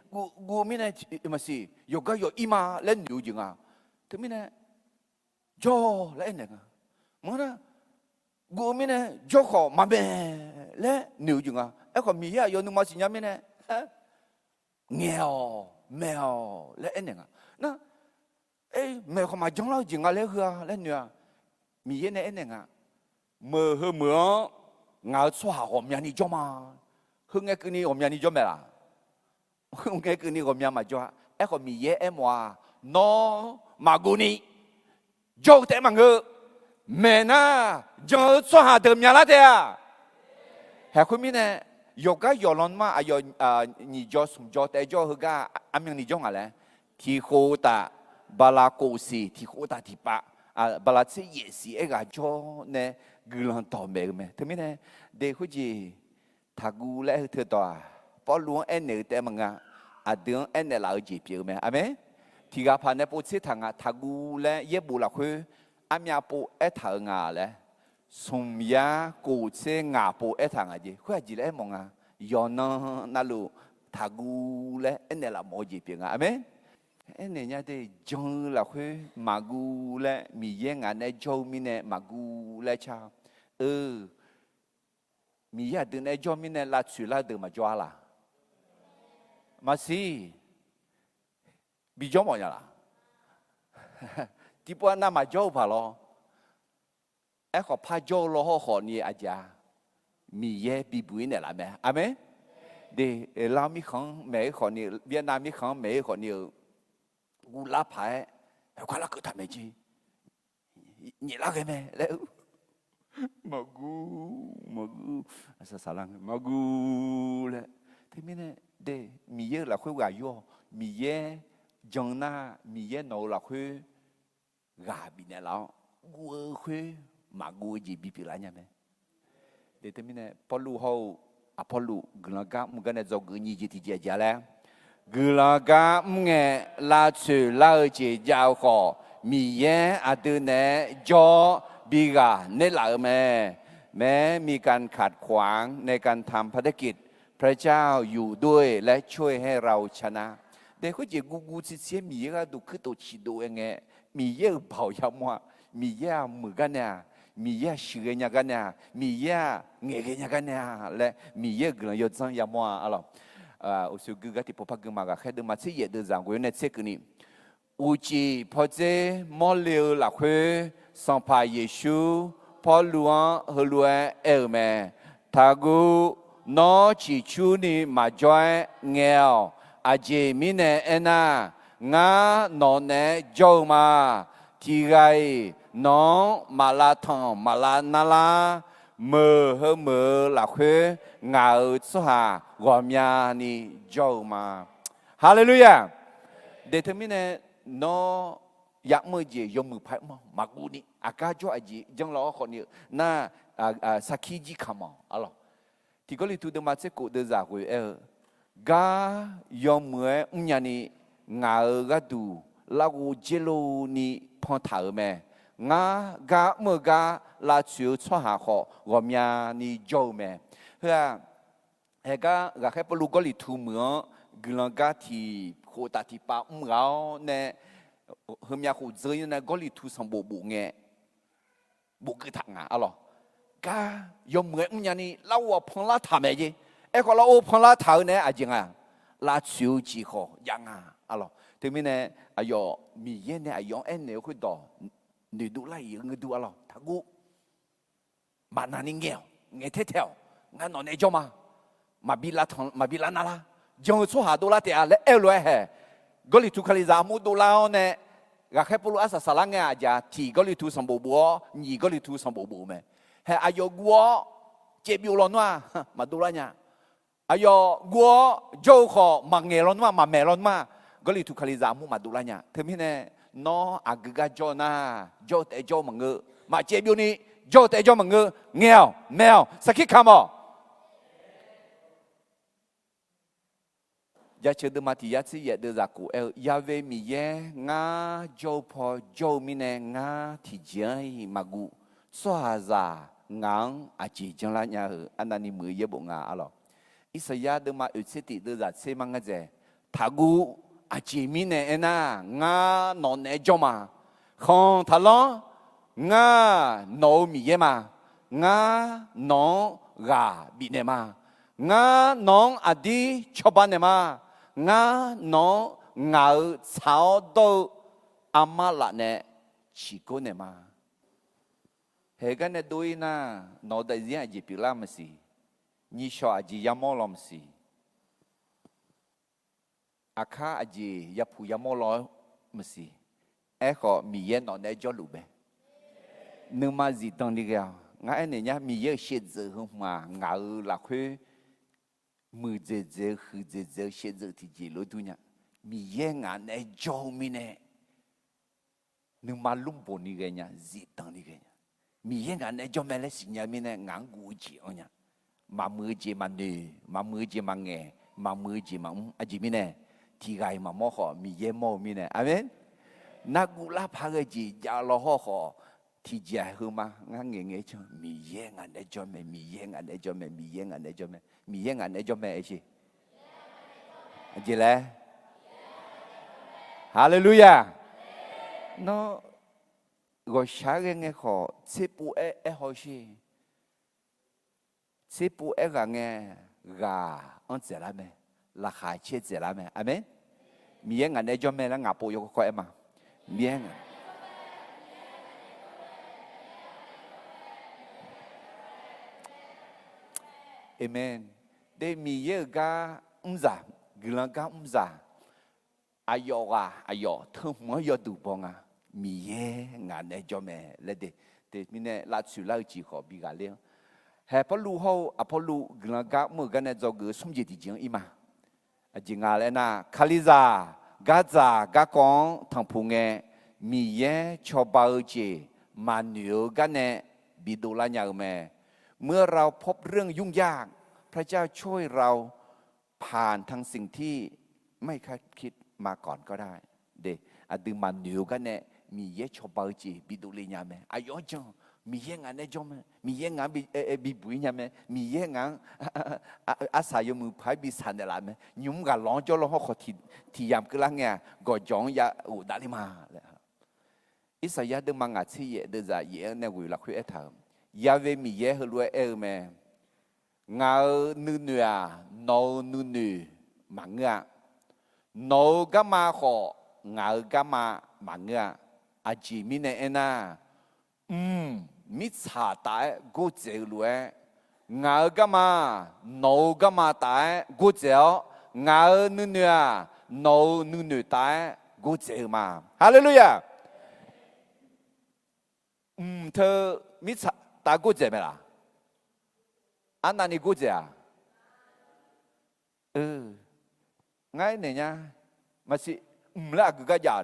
กูมีเนี่ยมาสิยกก็ยกอีมาเล่นอยู่จริงอ่ะถึงมีเนี่ยจ่อแล้วเนี่ยมันน่ะกูมีเนี่ยจ่อขอมาเบ้แล้วนิวจริงอ่ะไอ้คนมีอ่ะยอนุมาสิญามีเนี่ยเงี้ยวแมวแล้วเนี่ยน่ะเอ้แมวเขามาจังเราจริงอ่ะแล้วคือแล้วเนี่ยมีเนี่ยมือมืองาสวาผมยันนี่จ่อมาฮึ่งไงคืนนี้ผมยันนี่จ่อไหมล่ะฮึ่งไงคืนนี้ผมยันมาจ่อไอ้คนมีเอ็มว่าน้อมากูนี่จ่อแต่มังเกอแม่น่ะจ่อสวาเดิมยันละเดียเฮ้คุณมีเนี่ยยกก็ยอลอนมาอายุนี่จ่อสมจ่อแต่จ่อฮึกก็อามีนี่จ่ออะไรที่โคตาบาลาโกสีที่โคตาที่ปะบาลาเสียสีเอ็กอาจ่อเนี่ยกุลันต่อเมฆไหมถึงมีเนี่ยเด็กคุณจีถ้ากูเล่เธอตัวพอหลวงเอ็นเนอแต่มังอ่ะเดือนเอ็นเนอเราจีบเยอะไหมอ่ะไหมที่กับพันเนี่ยพูดสิทางอ่ะถ้ากูเล่เย็บบุหรี่คืออามีอาปูเอ็ดทางอ่ะเลยสมยากูเชงาปูเอ็ดทางอ่ะจีคือจีเล่มองอ่ะย้อนนั่นลูถ้ากูเล่เอ็นเนอเราโมจีบอ่ะไหมเอ็นเนอเนี่ยเดี๋ยวจงเราคือมากูเล่มีเยังอ่ะเนี่ยโจมีเนี่ยมากูเล่ชามีอย่าดึงไอ้จอมินเนี่ยลาสุลาเดินมาจ้าละมาสิบิจอมอย่างละที่พวกนั้นมาจ้าพาลอไอ้ขอพาจ้าล้อขอนี่อาจารย์มีเย่บิบุยเนี่ยละแม่อ่ะแม่เดี๋ยวเรามีของแม่ขอนี่เวียดนามมีของแม่ขอนี่กูรับไผ่ไอ้คนละก็ทำไม่จีนี่ละกันแม่แล้วmagu asa salang magu le thế mới này để mi ye là khơi gà yo mi ye jong na mi ye nấu là khơi gà bị này lão gu khơi magu gì bị lại nha mẹ để thế mới này polu hậu polu gulaga một cái này do người gì thì chỉ là gulaga nghe là sự là chỉ giao khó mi ye à từ này choบีกาเนล่าแม้มีการขัดขวางในการทำภารกิจพระเจ้าอยู่ด้วยและช่วยให้เราชนะเด็กเขาจะกูเสียมีก็ดูคือตัวชิดูยังไงมีเยอะเผายามัวมีเยอะมือกันเนี่ยมีเยอะเชื่อเนี่ยกันเนี่ยมีเยอะเงี้ยเนี่ยกันเนี่ยและมีเยอะเกลือยจังยามัวอะไรอุสุกุกที่พบกันมาก็แค่เดินมาเสียเดินจังกูเนี่ยเช็คนี่อุจิพอเจมอลเลวหลักเฮสัมภาเยซูพอหลวงฮลวยเอเมทากูนอจิชูนีมาจอยเงียวอาเจมิเนเอน่างานอนเนจอมาที่ไกน้องมาลาทองมาลานาลา mờ hơ mờ là khuê ngạo số hà gồm nhà ni dâu mà hallelujah để thế mình nó yak mơ gì yom mơ phải mà cú ni akajo aji jang lo khó ni na sakiji kama alo thì có lý tu mà sẽ cụ đưa ra rồi ga yom mơ nhà ni ngạo ga du lagu jelo ni phong thảo mẹ ngã ga mơ ga là chiếu cho hạ họ gồm nhà ni dâu mẹ ha ga ga khai bolu có lý tu mưa gương ga thì khổ ta thì ba ngáo nè hôm nhà khổ giới nè có lý tu sang bộ bộ nghe bộ cứ thằng à alo ga yom mưa nhà ni lao ở phong la thảm gì có lao phong la thảo nè à chừng à là chiếu chỉ họ yang à alo thế mình nè ayo mi yen nè ayo en nè khối đỏ nửa đu lại người đu alo thằng gu mà nani nghe thế theo nghe nói này cho mà bị la nala trong số hà đô la thì à lẽ eo lẽ hè có lý thu khali giá mu đô la nè gà khép bolu asa salang nghe à thì có lý thu sắm bộ bộ nhì có lý thu sắm bộ bộ mẹ hè ayo guo chế biểu lon mà đô la nha ayo guo dâu khó mà nghe lon mà mẹ lon có lý thu khali giá mu mà đô la nha thế mình nè nó agaga cho na cho te cho mà ngự mà chế biểu ni cho te cho mà ngự nghèo mèo sakit kamo ya chưa được mà thì ya chỉ ya được ra cụ ya về mi ye nga cho po cho mi nè nga thì chơi mà gu xóa ra ngang à chỉ trong là nhà ở anh anh mười ye bộ nga alo Isaiah được mà sẽ thì được ra xem mang cái gì thà gu à chỉ mi nè na nga non nè cho mà không thà lo nga nấu mi ye mà nga nấu gà bị nè mà nga nấu à đi cho bạn nè mà nga nó ngạo sao đâu ama là nè chỉ có nè mà hệ cái này đôi na nó đại diện gì bị làm gì như sao gì yamo làm gì akha gì yapu yamo làm gì họ mi ye nó nè cho lũ bé nhưng mà gì tông đi kêu ngay này nhá mi ye chết giờ không mà ngạo là khuê mười giờ khứ giờ sẽ giờ thì chỉ lối tu nhá mi yên ngàn này cho mi nè nhưng mà lung bồn đi cái nhá dị tăng đi cái nhá mi yên ngàn này cho mẹ lấy sinh nhá mi nè ngàn cú chỉ ông nhá mà mười chỉ mà nề mà mười chỉ mà nghe mà mười chỉ mà gì mi nè thì cái mà mò họ mi yên mò mi nè amen na cú la phá cái gì giờ lo họ thì giờ hơn mà ngang nghe cho mi yên ngàn này cho mẹ mi yên ngàn này cho mẹ mi yên ngàn này cho mẹ mi yên ngàn này cho mẹ gì gì lẽ hallelujah nó gọi sáng nghe họ xếp bu họ gì xếp bu gà nghe gà ăn gì là mẹ là khai chết gì là mẹ amen mi yên ngàn này cho mẹ là ngáp bộ yêu coi mà mi yên amen để mi ye ga umza gila ga umza ayo thơm mới yo đủ bông à mi ye ngàn này cho mẹ lấy để mi nè là chịu lao chỉ khó bị gà liền hè Apollo hậu Apollo gila ga mua cái này do cái sum gì thì chẳng im à chỉ ngà lên na Khaliza Gaza ga con thằng phụ nghe mi ye cho bao chị mà nhiều cái này bị đổ la nhà mẹเมื่อเราพบเรื่องยุ่งยากพระเจ้าช่วยเราผ่านทั้งสิ่งที่ไม่คาดคิดมาก่อนก็ได้เดอะดึงมันนิวกันเนี่ยมีเยชอบาจีบิดูลีญาเมอายอจังมีเยงานเนี่ยจอมมีเยงานบิบุยญาเมมีเยงานอาศัยมือพายบิสันเดลาเมยุ่งกันร้องจ้าร้องเขาที่ยามกลางเนี่ยก็จองยาอุดาลิมาเลยอิสยาห์ดึงมังอาชีเดจ่าเยเนี่ยวิลักคุยเอถามยาเวมีเยอะรวยแม่งาหนึ่งโนหนึ่งมังเงาโนก็มาของาก็มามังเงาอาจีมิเนน่ามิชาตายกูเจอรวยงาก็มาโนก็มาตายกูเจองาหนึ่งโนหนึ่งตายกูเจอมาฮาเลลูยาเธอมิชาตากูเจ็บไหมล่ะ安那你估计啊？ngay này nha, mà si là cái gì đó,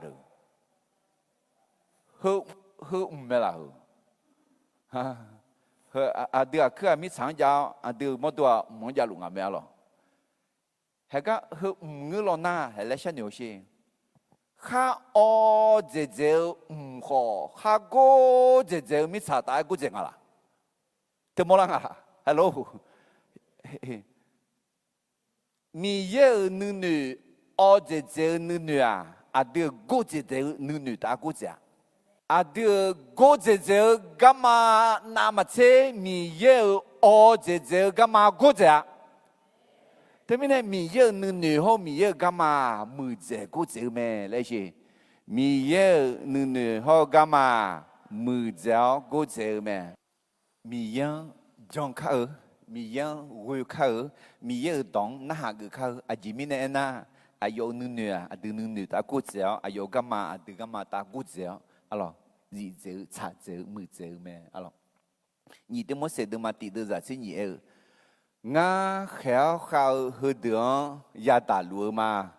hơ hơ là hơ, hơ đưa cái mi sáng giáo, đưa một đôi món giáo luôn à mẹ lo, hay cái hơ ngư lo na, hay là sao nhiều gì, khá ô dễ dễ khó, khá cố dễ dễ mi sáng đại cố dễ ngà la, thế mua lang à, hello. mi ye nữ nữ ở这这nữ女啊，được cô这这nữ女打过架，được cô这这干嘛那么这mi ye ở这这干嘛过架？对面呢mi ye nữ女和mi ye干嘛没这过这咩？那些mi ye nữ女和干嘛没这过这咩？mi ye trong khá mi yang vui khơi mi yang dong na ha gu khơi a ji mi ne na a yo nu nu a du nu nu ta gu jiao a yo gamma a du gamma ta gu jiao alors ji zhe cha zhe mu zhe me alors ni de mo se de ma ti de za chi ni e nga khéo khao hư đường ya ta lu ma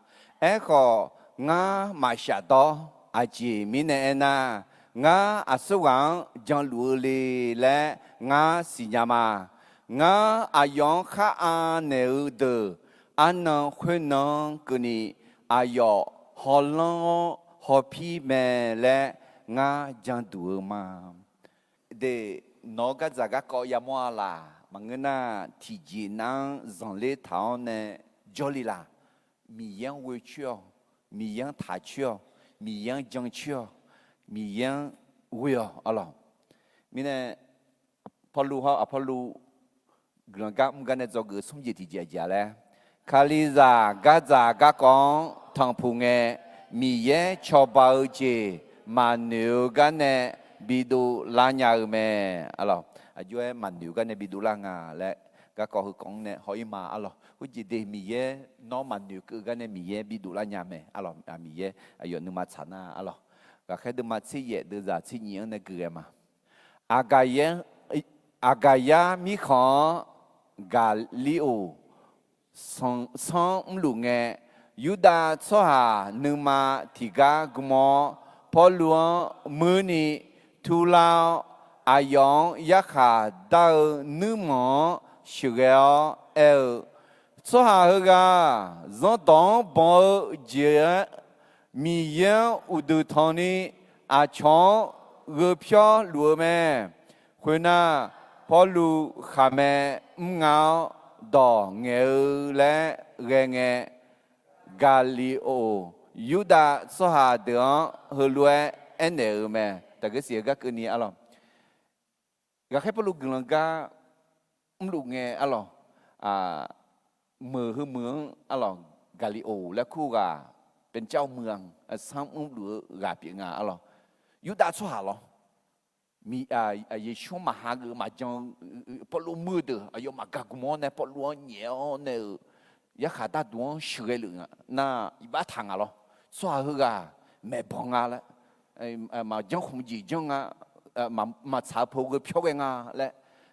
e kho nga ma sha do a ji mi ne na nga a su wang jang lu le le nga si nya ma ngã ayong khá an nêu đờ an nong khuyên nong cái này ayo họ lo họ phi mẹ lẽ ngã giang đùa mà để nó cái giá có ya mua là mà người na thì chỉ năng dọn lệ thảo này jolly là mi yang vui chưa mi yang thả chưa mi yang giang chưa mi yang vui à lo mi này Apollo ha Apollo gần gam gần này cho người sống gì thì dễ lẽ, khali ra gác con thằng phụ nghe mi ye cho bao gì mà nếu gần này bị đủ la nhà mẹ, alo, ajo em mà nếu gần này bị đủ la nhà lẽ gác con con này hỏi mà alo, cái gì để mi ye nó mà nếu cứ gần này mi ye bị đủ la nhà mẹ, alo, mi ye ayo nếu mà chán à alo, cái cái đứa mà chỉ ye đứa ra chỉ nhiều này cứ mà, agaya mi khó Galileo song lu nghe Yuda cho hà nương mà thì ga gumo Pauluan muni tu lao ayong yakha đau nương mỏ shuel cho hà ga do đó bỏ dễ mi yên udu thoni a chong gỡ phiếu lúa mẹ khuyên na Paulu khame ngao đỏ nghèo lẽ ghê nghe Galileo Yuda so hà đường hư lue en nè mẹ tại cái gì các cái này alo các cái Paulu gần ga lục nghe alo mờ hư mướn alo Galileoและคู่กาเป็นเจ้าเมืองซ้ำดูกาเปียงาalo Yuda so hà lo mi ye shon ma ha ge ma jang po lu mu de ayo ma ga gu mo ne po lu niao ne ya kha da duan shue lu na i ba thang a lo swa hu ga me bong a la ma jang khong ji jang a ma cha po ge phyo ge nga le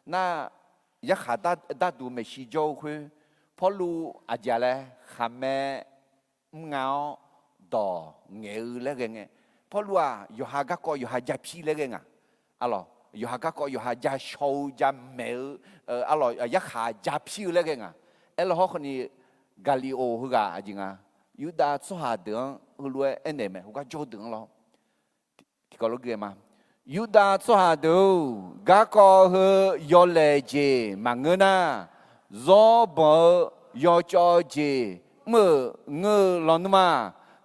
na ya kha da du me shi jo khu po lu a ja le kha me ngao do nge le ge nge po lu a yo ha ga ko yo ha ja phi le ge nga alo yo ha ga ko yo ha ja show ja mel alo ya kha ja phi le ge nga el ho khoni Galileo hu ga ajinga Yuda so ha de hu lue ene me hu ga jo de lo ti ko lo ge ma Yuda so ha de ga ko hu yo le je ma nge na zo bo yo cho je me nge lo ma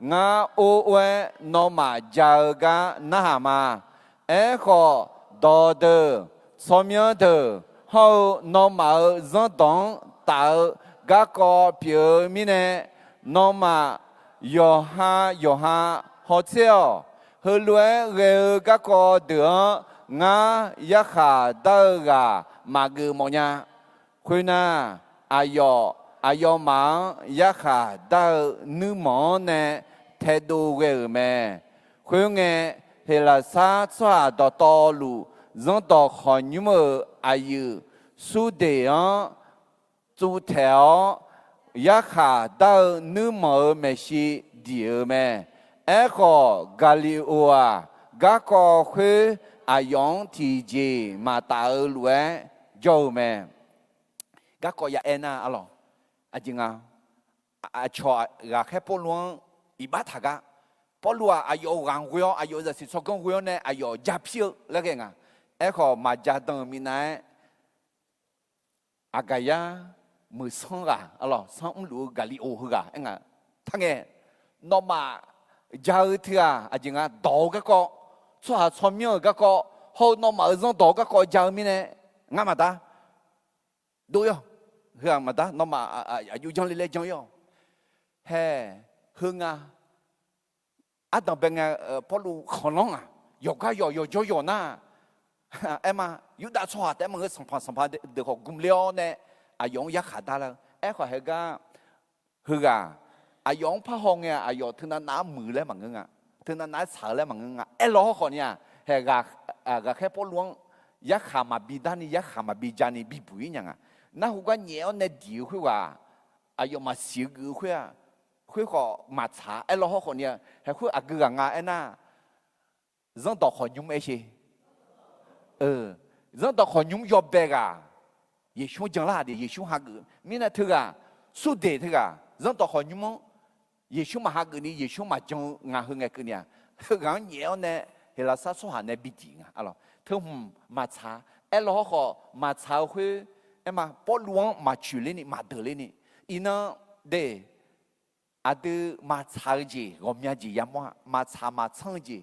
nga o we no ma ja ga na ha ma e kho do de so myo de hao no ma zon dong ta ga ko piu mi ne no ma yo ha ho cheo he lue ge ga ko de nga ya kha da ga ma ge mo nya khui na ayo ma ya kha da nu mo ne the do ge me khui nge he là sa xoa đỏ to lù dòng đỏ khó như mờ ai ư 苏德昂主条也卡到女毛没是第二咩？哎个咖喱乌啊，个个会啊用体积嘛大二路哎，有咩？个个也哎呐，阿咯，阿金啊，啊错个开波浪一把他个。เพราะรู้อายุกางวิโออายุจะสิสกงวิโอเนี่ยอายุจับเชือกแล้วไงเอ้เขามาจากตรงมีไหนอากาศมือส่งกะอะไรส่งรู้กาลิโอฮึกะเอ็งอ่ะทั้งเงี้ยนอมาเจ้าเถื่ออาจริงอ่ะดอกก็ชัวชมเยอะก็เขานอมาส่งดอกก็เจ้ามีเนี่ยงั้นมาตาดูよเฮือมาตานอมาอายุจังเลยจังよเฮ้ฮึงอ่ะอาตมาเป็นไงพอรู้ขนมอ่ะยกก็ยกนะเอ็มยุดาชัวแต่มันก็สัมพันธ์เด็กของกลุ่มเลี้ยวเนี่ยอายุยักษ์ขาดแล้วเอ้ขอให้ก็ฮึกอายุพระหงเนี่ยอายุถึงนั้นน้ำมือแล้วมันงั้นถึงนั้นน้ำสาแล้วมันงั้นเอ้ล้อคนเนี่ยเฮ้ก็แค่พอล้วงยักษ์ขามาบีด้านนี้ยักษ์ขามาบีจานี่บีบุยยังนั่นหัวเหนียวเนี่ยดีขึ้นว่าอายุมาสิบกี่ขึ้นคุยก็มาช้าไอ้เราคนเนี่ยให้คุยอากืองาไอ้น่าเรื่องต่อขอยุ่มไอ้ชีเรื่องต่อขอยุ่มยอบเบกเยชูจังลาดิเยชูฮักมีน่ะเถอะสุดเด็ดเถอะเรื่องต่อขอยุ่มเยชูมาฮักนี่เยชูมาจังงาหึงไงกันเนี่ยงานเหนียวเนี่ยเฮลาซาสุหาเนี่ยบิจิงอ่ะอะไรเธอมาช้าไอ้เราก็มาช้าคุยไอ้มาปอลวงมาจุเลยนี่มาเดเลยนี่อีน่ะเดอาดูมาชาจี我们จียามว่ามาชามาชังจี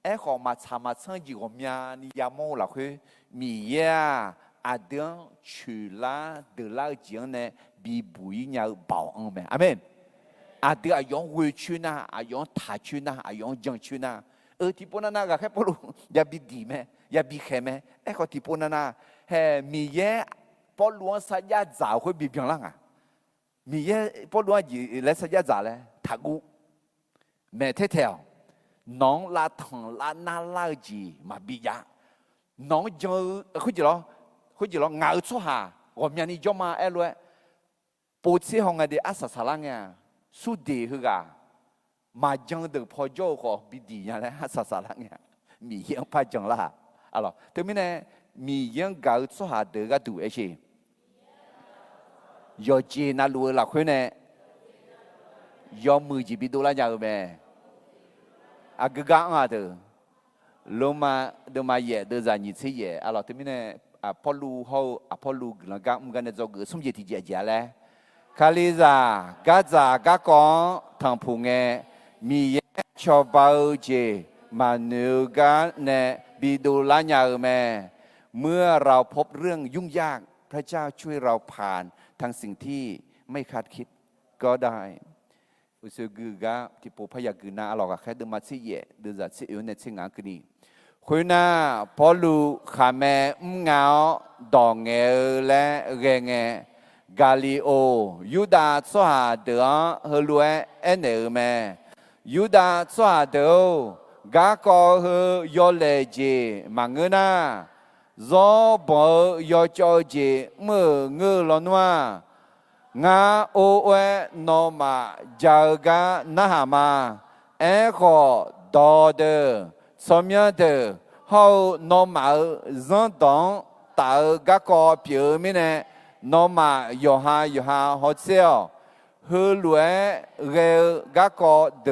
เอ้ขอมาชามาชังจี我们นี่ยามว่าเราคือมีเยอะอาดูชุลาเดลาจีเนี่ยบีบุยเนี่ยบ่าวอังเมอเมนอาดูอายุวิชุนะอายุทัชุนะอายุจังชุนะที่พวกนั้นก็แค่พวกเราอย่าบีดีไหมอย่าบีแค่ไหมเอ้ขอที่พวกนั้นเฮ้มีเยอะพอหลวงสัญญาจ่าคุยบีเพียงล่างมีเยอะพอรู้ว่าอยู่แล้วสัญญาจ่าเลยทักูแม่เท่าน้องลาทองลานาลาจีมาบียาน้องเจอคุยจีหรอเงาชัวหา我们นี่จอมาเอลวยปูชีหงไงเดียอาศัยสลังเนี่ยสุดดีคือกะมาจังเด็กพอโจ้ก็บีดีอย่างไรอาศัยสลังเนี่ยมีเยังพาจังละอะไรแต่ไม่แน่มีเยังเงาชัวหาเด็กก็ดูเอชียอจีน่ารู้หลักคนเนี่ยยอมือจีบิดูแลอย่างไรอากาศอ่ะเถอะลงมาเดินมาเย่เดินจากนิสัยเย่อะไรที่มีเนี่ยพอรู้เขาพอรู้หลังจากมันเนี่ยจะเกิดสมเด็จที่เจ้าเจ้าเลยคาลิซากาซากากองทางพูงเงมีเย่ชอบเอาเจมาเนื้อกันเนี่ยบิดูแลอย่างไรเมื่อเราพบเรื่องยุ่งยากพระเจ้าช่วยเราผ่านทั้งสิ่งที่ไม่คาดคิดก็ได้อุศกือกะที่ปูพยากือนาอลอกะแค่เดินมาสิเย่เดินจากสิเอวในสิงหาคดีคุยนาพอลูขาแม่เงาดองเงและเงกาลิโอยูดาสวาเดอเฮลัวเอเนอแม่ยูดาสวาเดอกาโกเฮยอเลเจมังเงนาโซบอยอจอเจเมื่อเงือลอนว่างาโอเอนอมาจากานาหามาเอโคดอเดสมยเดเฮานอมาจันตองตากะกอเปียวมิเนนอมาโยฮาฮอเซลฮือลวยเรกะกอเด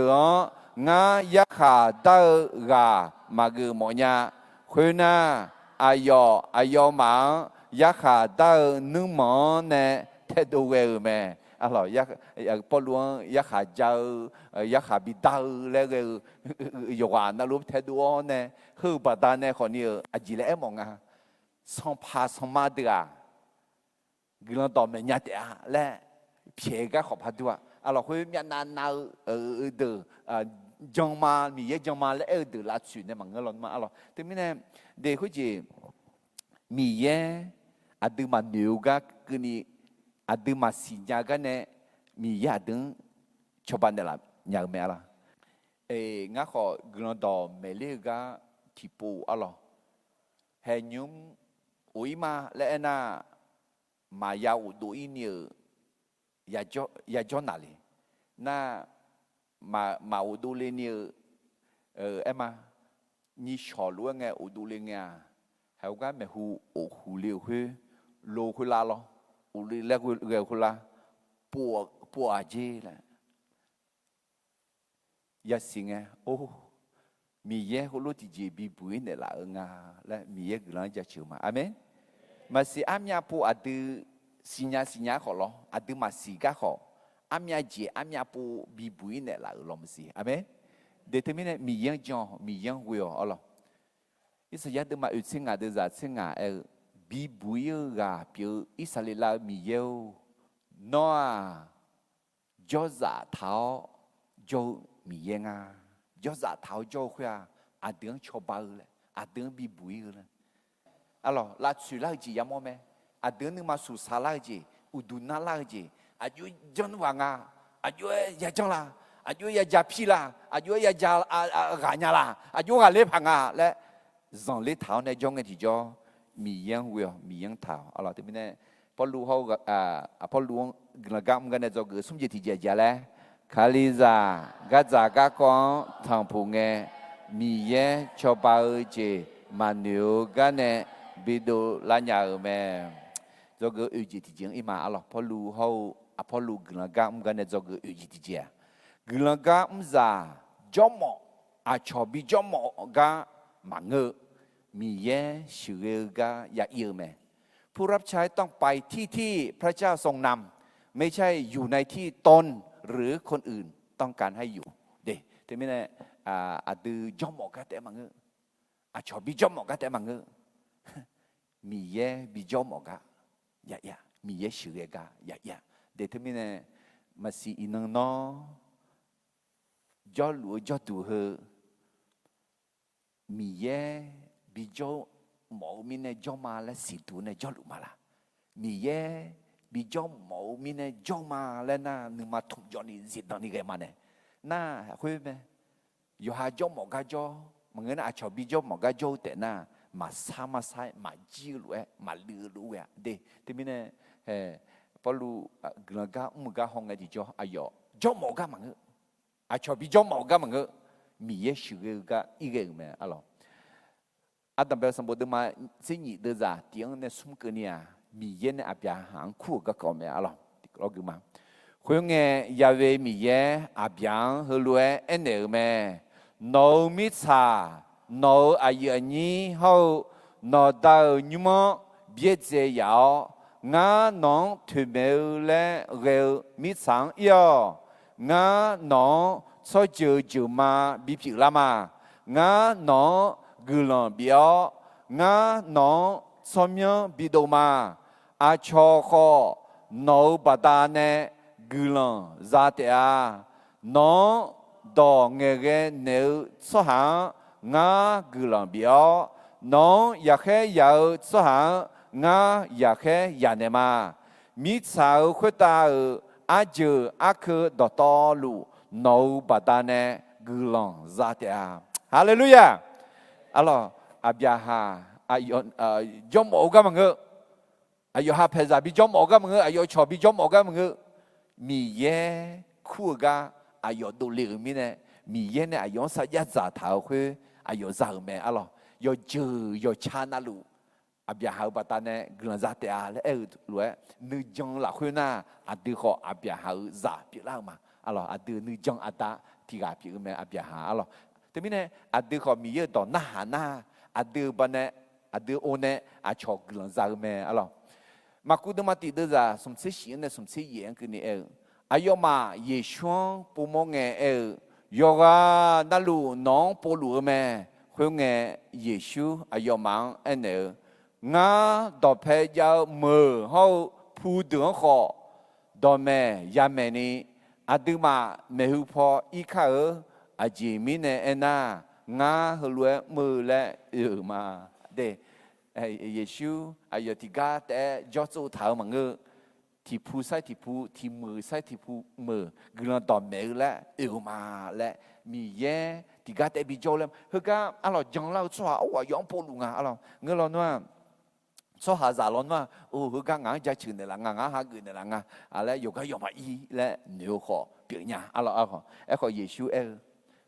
งายะขาดากามากือหมอญาคุนาอายอมังยะขาดานึงหมอเนี่ยเทดูเวลแม่อะไรยะปลวงยะขาเจ้ายะขาบิดาแล้วก็อยู่ว่านั่นรูปเทดูเนี่ยคือบาดาเนี่ยคนนี้อาจิเลมองอ่ะสัมภาษณ์มาเดียกินต่อเมียเดียและเพียก็ขอพัดด้วยอะไรคุยมีนานเดจังมามีเยจังมาแล้วเดลัดสุดเนี่ยมันก็หล่นมาอะไรแต่ไม่แน่เด็กคุยจีมีเยอดีมาเนื้อก็คือนี่อดีมาสิญญากันเนี่ยมีเยอดึงชาวบ้านเดล่ะอย่างเมื่อไรงั้นขอกินต่อเมลีก็ที่ปูอะไรเห็นยุ่มอุ้ยมาแล้วน่ะ mà giàu đủ ý nhiều ya cho nào liền na mà u đủ lên nhiều em à như sò lúa nghe u đủ lên nghe hậu cái mẹ hu liều huy lô huy la lo u liều lẹ huy la bùa à gì là ya xin nghe ô mi ye hu lô thì gì bị bụi này là nga là mi ye gửi ra chiều mà amen mà si amnya pu adu sinya khó lo adu mà si cái khó amnya gì amnya pu bị bụi này là lo mà si amen để thế mình mi ye John mi ye will alo isa ya de ma utsin nga de za tsin nga bị bụi ga biểu Israel mi ye no cho giả tháo cho mi ye nga cho giả tháo cho khoa tiếng cho bao tiếng bị bụi rồi alors là tu là gì ya mome tiếng nhưng mà su sa là gì uduna là gì ayo john wanga ayo ya john la ayo ya japi la ayo ya ja ganya la ayo ga le phanga le zong le tháo này trong cái gì cho mi yang will mi yang tháo alors thì mình Paul lu hau Paul lu gam gan cho cái sum gì thì giờ le Khaliza gaza ga con thằng phụ nghe mi ye cho bao gì mà nếu cái này bị đồ la nhà ở mẹ cho cái ủy gì thì chuyện mà alo Paul lu hau Paul lu gam gan cho cái ủy gì thì giờ gam za cho mỏ cho bị cho mỏ ga mà ngơ mi ye sửa ga ya yêu mẹ ผู้รับใช้ต้องไปที่พระเจ้าทรงนำไม่ใช่อยู่ในที่ตนหรือคนอื่นต้องการให้อยู่เด้แต่ไม่แน่ดูจอมอกแต่มังชอบบิจอมอกแต่มังมีเย่บิจอมอกอย่ามีเย่ชื่อกะอย่าเด้แต่ไม่แน่มาสีอินนอจอหลัวจอดูเหมีเย่บิจอmẫu mình này cho mà là sĩ tu này cho lũ mà là mi ye bị cho mẫu mình này cho mà là na nhưng mà thùng cho ni giết nó ni cái mà này na khuya mẹ yo ha cho mẫu cái cho mà người na cho bị cho mẫu cái cho thế na mà sai mà chi lũ mà lừa lũ để thì mình này bao lũ người ta cái hông cái gì cho ayo cho mẫu cái mà người cho bị cho mẫu cái mà người mi ye sửa cái ý cái mẹ alo Adam bel sambut dema sini deza tiang ne sumkenia mi ye ne abia hang khu ka ko me alo tikro guma khwe nge Yahweh mi ye abia hulue ene me no mi cha no ayani ho no da nyumo bie je yao nga nong tu me le re mi sang yo nga no so ju ma bi pi la ma nga no gulon biểu ngã nó xóm bị đồ mà cho kho nấu bà ta nè gulon ra tiệt nó đỏ nghe nếu số hàng ngã gulon biểu nó ya khe ya số hàng ngã ya khe ya nè mà mi sao khuyết ta giờ khứ đỏ to lù nấu bà ta nè gulon ra tiệt Hallelujah alo abyaha ayon jom oga mangge ayo ha peza bi jom oga mangge ayo cho bi jom oga mangge mi ye kuga ayo do le mi ne mi ye ne ayo sa ya za thao khwe ayo za me alo yo ju yo chana lu abyaha bata ne glan za te a le lu nu jong la khwe na adu kho abyaha za pi la ma alo adu nu jong ata ti ga pi me abyaha aloแต่ไม่เนี่ยดูเขามีเยอะต่อหน้าดูบันเนี่ยดูโอเนี่ยชอบกลั่นใจแม่อะไรมาคุยดูมาติดดูจ้ะสมศรีสิ่งเนี่ยสมศรีเยี่ยงคือเนี่ยอายุมาเยชวงปูมงเยกว่านั่นลูน้องปูลูแม่คุยเงเยชูอายุมังเนี่ยงาดอกเพยยาวมือเขาพูดถึงเขาดอกแม่ยาแม่นี่ดูมาเมื่อพออีกข้าอาจีมิเนเอน่างาฮัลโหลมือและมาเดเยซูอายติกาแต่ยอดสู้เท้ามังเงที่ผู้ใส่ที่ผู้ที่มือใส่ที่ผู้มือกลันต่อเมลและมาและมีเย่ติกาแต่บิโจเลมเฮก้าอะไรจังเล่าชัวเอาว่ายองปูลุงอะไรเงี้ยเราเนี่ย所下咋论嘛？哦，佢家硬只全嚟啦，硬下佢嚟啦，啊咧又家又埋伊咧，牛河表呀，阿羅阿河，一個耶穌誒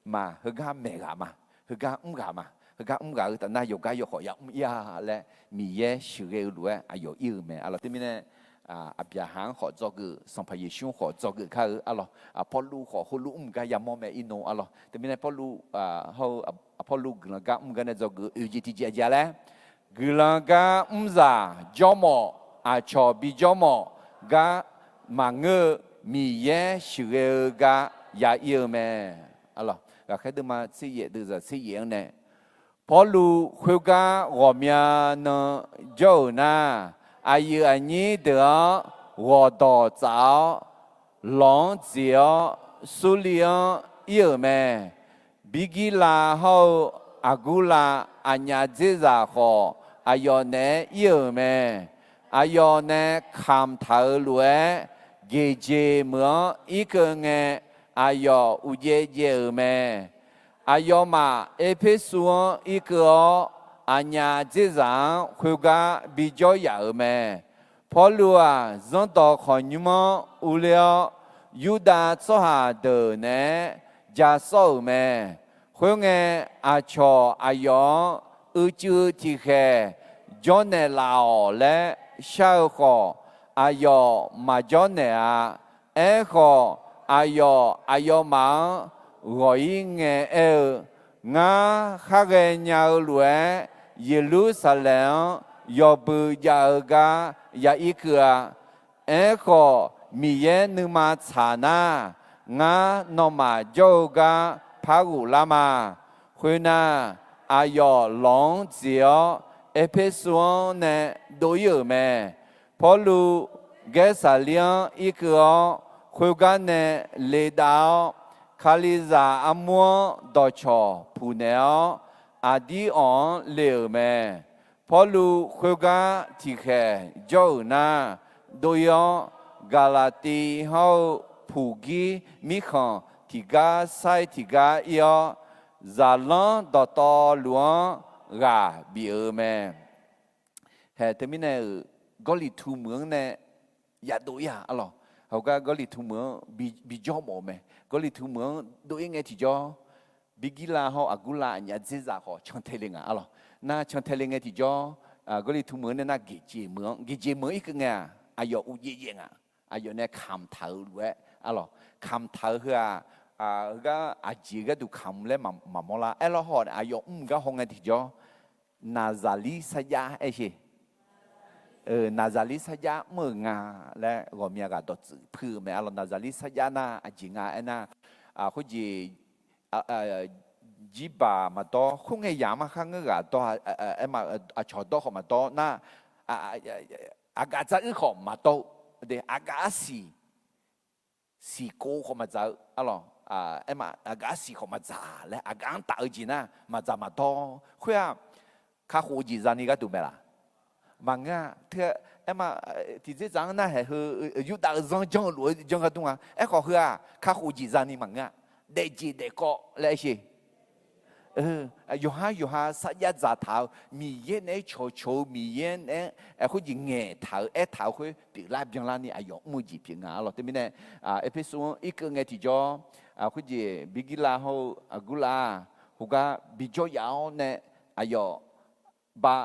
嘛，佢家咩噶嘛，佢家噶嘛，佢家噶，但係又家又河又呀咧，米耶少嘅路誒，啊又要咩？阿羅對面咧啊，阿別行合作嘅，上排耶穌合作嘅，佢阿羅啊，保羅河好路噶又冇咩伊諾阿羅，對面咧保羅啊，好啊保羅嘅家嘅咧做嘅，有幾啲嘢咧。Gulaga umza jomo acho bijomo ga mange miye shuge ga ya me alo ga khai de ma si ye de za si ye ne polu khuga gomya no jo na ayu anyi de wo do zao long jiao su liang ye me bigila ho agula anya jiza hoอายุเนี่ยเยอะไหมอายุเนี่ยคำถามเลยเกจิเมื่ออีกเงี้ยอายุอุเยเยอะไหมอายุมาเอพิสูอีกอันยาจิจังคุยกันบิจอยเยอะไหมพอรู้ว่าจนต่อคนยุมอุเลียยูดาสหาเดินเนี่ยจะสู้ไหมคุยกันอาชออายุอุจูที่แค่จนในลาวและชาวขออายุมาจนเนี่ยขออายุมารอยเงี้ยงาข้าเงียรวยเยรูซาเล็มยอบุยากายาอีกขอมีเยนึมาชานางานมาโจกาพากุลามาคุณน่าอายุหลงเจียวเอพิสวนเนี่ยดูอยู่ไหมพอรู้เกษาเลียงอีกคุยกันเนี่ยเลดาวคาลิซาอมัวดอชอผู้เนี่ยอาดีอ่อนเลี้ยวไหมพอรู้คุยกันที่แค่เจ้าหน้าดูยกาลาตีเขาผู้กีมีของที่กาใส่ที่กาเอียจาลังต่อต่อหลวงกาบีแม่เฮ้แต่ไม่เนี่ยกอลิทูเมืองเนี่ยอยากดูอย่าอ๋อเขาก็กอลิทูเมืองบีจอมแม่กอลิทูเมืองดูยังไงที่จอบิกิลาเขาอากุลาเนี่ยเจซ่าเขาช่างเทลิงอ๋อน่าช่างเทลิงไงที่จอกอลิทูเมืองเนี่ยน่าเกจิเมืองอีกไงอายุอุเยงอายุเนี่ยคำเท่าด้วยอ๋อคำเท่าคือก็อาจีก็ดูคำเลยมาโมลาเราหอดอายุก็ห้องไงที่จอนาซาลิสยาสินาซาลิสยาเมื่องาและก็มีการตัดพื้นแม้เรานาซาลิสยาน่าอาจีงาน่ะเขาจีบามาต่อคงไงยามาข้างเงาต่อมาชอต่อเขามาต่อน่ะอากาศจะเขามาต่อเดี๋ยวอากาศสีโก้เขามาจะอะไรมาอากาศสีเขามาจะและอากาศตาจีน่ะมาจะมาต่อคุยข้าหูจีจานี่ก็ดูไหมล่ะมังเธอมาที่จะจังน่ะคืออยู่ตาจังจังรวยจังก็ตรงขอคือข้าหูจีจานี่มังเดจีเดก็เลยสิอยู่หาสัญญาจ่าเท้ามีเย็นโชมีเย็นเขาจะเงยเท้าเท้าเขาปีลาบยังลานี่อายุมุ่งจีเพียงเราแต่ไม่เนี่ยเพิสูจน์อีกเงยที่จอเขาจะบิกิลาเขากุลาเขาก็บิจอยาวเนี่ยอายุบา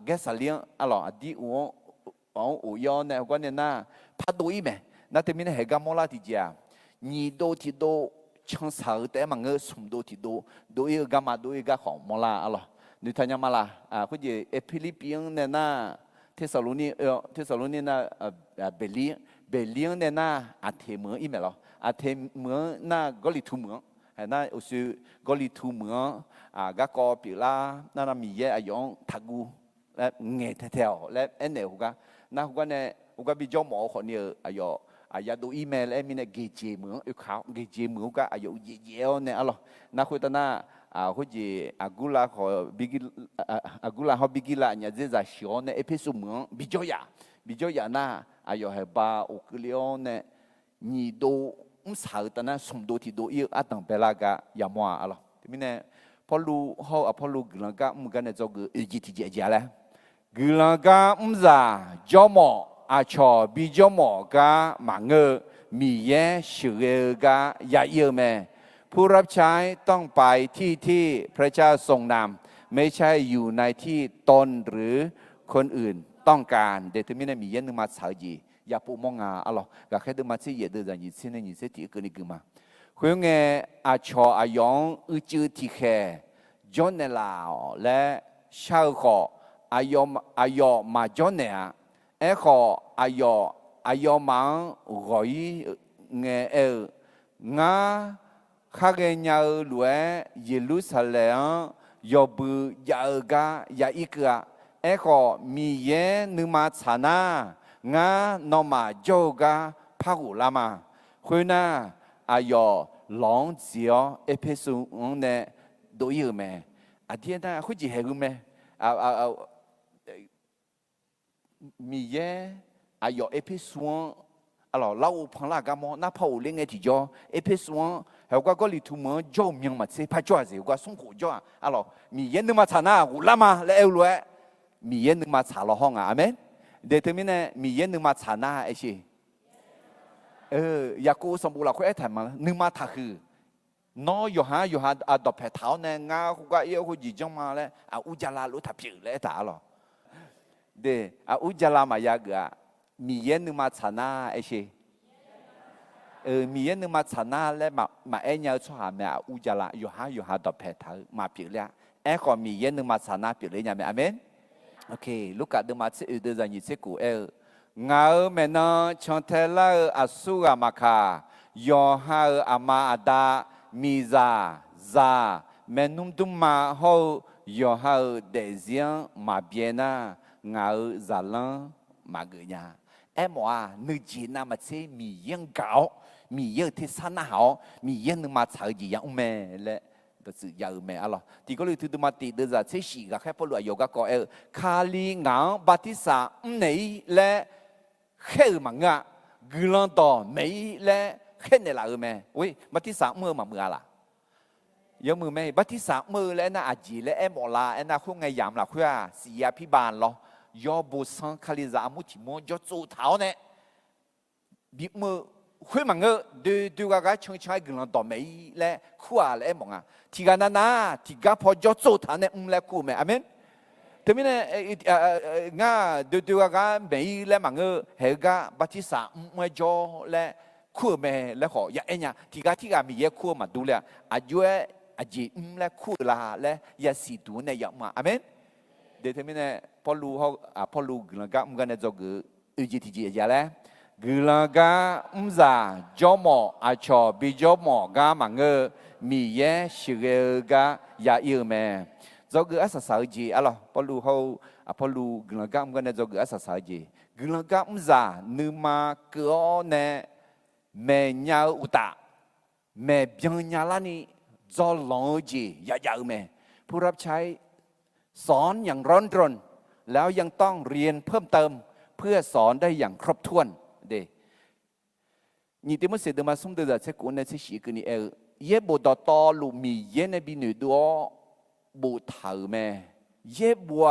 เกษาเลียงอะไรอดีอุยอนเนี่ยเขาเนี่ยน่าพัดดูอีไหมนั่นแต่ไม่เนี่ยเหตุการณ์โมลาที่เจ้านี่โดที่โดช่างสาวแต่มันก็สมดุลที่ดูอีกมาดูอีกของมาลาอะไรนี่ทันยังมาลาคุณจะฟิลิปปินส์เนี่ยนะเทสโลนีนะเบลียงเนี่ยนะอาเทเมืองอีเมลอาเทเมืองน่ะกอลิทูเมืองน่ะอุสุกอลิทูเมืองก็กอปิลานั่นมีเยอะอย่างทักูและเงยแถวและเนี่ยหัวก็เนี่ยหัวก็บิจอมอคนเนี่ยอายุดูอีเมลมีเนี่ยเกจิเมืองเขาเกจิเมืองก็อายุเยอะเนี่ยอะไรนักคุยตาหน้าเขาจะอากุลาเขาบิกิลาเนี่ยจะชอบเนี่ยเอพิสุเมืองบิจอยาน่ะอายุให้บ้าอุกเลียวเนี่ยนี่ดูสาวตาหน้าสมดุลที่ดูอีอัตตังเปล่ากะยามัวอะไรที่มีเนี่ยพอรู้เขาพอรู้กันก็มันก็เนี่ยจะกูอีจิตเจแล้ว cứ là cả già cho mỏ cho bị cho mỏ cả mà ngơมีแย่ชื่อกะยาเยอะแม่ผู้รับใช้ต้องไปที่พระเจ้าทรงนำไม่ใช่อยู่ในที่ตนหรือคนอื่นต้องการเดี๋ยวมีเนี่ยมีเย็นนึงมาสาวจีอย่าปูมองงาอ๋อก็แค่ดูมาที่เยอะเดินอย่างนี้สิ่งนี้สิ่งที่เกิดขึ้นมาคุยงอาชออายองอุจือที่แค่จนในลาวและชาวขออายอมาจนเนี่ยขออายอมังรอยเงงาข้าเงียลวยเยรูซาเล็มยอบุยาเกายาอิกะขอมีเยนึมาชนางานอมาโจกาพาหุลามาคุยน่าอายอหลงเสียเอเพซุงเนโดยแม่อาทิตย์น่ะคุยจีเฮกุแม่มีเยอายอเอพิสวนalors là où prend la gamme n'a pas au ligne étudiant et puis souvent quoi que les tout le monde joue bien mais c'est pas joie c'est quoi son coup joie alors mi yen ne matana ou lama le eulwe mi yen ne matala hong amen déterminer mi yen ne matana et chi ya ko som bu la ko et ma ne mataคือno yo ha adop phe thao ne nga ko ga yo ko ji jong ma le a ujala lu tha pyu le ta lo de a ujala ma ya gaมีเย็นนึงมาชนะไอ้ชีมีเย็นนึงมาชนะแล้วมาเอ็นยาชอบแม่อุจจาระอยู่หาดอกแผลเธอมาเปลี่ยนแล้วก็มีเย็นนึงมาชนะเปลี่ยนเลยยังไงอเมนโอเคลูกกาดึงมาเสือเดินอย่างนี้เสกูเงาแม่น้องชนเทลอาสุอามาคายอฮาอามาอาดามีซาแม่นุ่มดุมมาโฮยอฮาเดเซียนมาเบียนาเงาซาลังมาเกียว่านึกจีน่ามาเชมียังเก่ามีเยอะที่สั้นหามียังนึกมาเฉยยังแม่และก็สื่อยาวแม่อะไรที่ก็เลยถือมาติดเดือดเชสีก็แค่พอรู้อยู่ก็คาลีงาบัติสาไม่และแค่มังอ่ะกุลันต่อไม่และแค่เนี่ยละแม่เว้ยบัติสาเมื่อมาเมื่อละยังมือแม่บัติสาเมื่อและน่าอาจีและหมอลาน่าคู่ไงยามละคู่เสียพิบาลหรอยอบุษคาลิซามุติโมยอจูเท้าเนี่ยบิมือคุยมังเอดูก็ช่วยใช้กันต่อไม่และคู่อะไรมองอ่ะที่กันน่ะที่กันพอยอจูเท้าเนี่ยและคู่แม่อเมนแต่ไม่เนี่ยง่าดูก็ไม่และมังเอเฮก็บัติสาไม่จอและคู่แม่และขออย่าเอ็นเนี่ยที่กันมีเยอะคู่มาดูเลยอายุอาจีและคู่ละและอย่าสีดูเนี่ยอย่ามาอเมนเดี๋ยวนี้เนี่ยพอรู้เขาพอรู้กลางก็มันเนี่ยจะกูUGTGอาจารย์แล้วกลางก็จะจอมอาชอบิจอมก็มังเงมีเยชื่อก็ยาเยอะแม่จะกูอาศัยสาวจีอะไรพอรู้เขาพอรู้กลางก็มันเนี่ยจะกูอาศัยสาวจีกลางก็จะนึกมาเกี่ยวเนี่ยแม่ยาอุตาแม่เบียงยาลานี่จะลองจียาแม่ผู้รับใช้สอนอย่างร้อนรนแล้วยังต้องเรียนเพิ่มเติมเพื่อสอนได้อย่างครบถ้วนเดนี่ที่มันเสด็จมาสมเด็จเจ้าคุณในสิ่งนี้เย็บบดต่อลูมีเย็นในบินุดัวบูเถาแม่เย็บบัว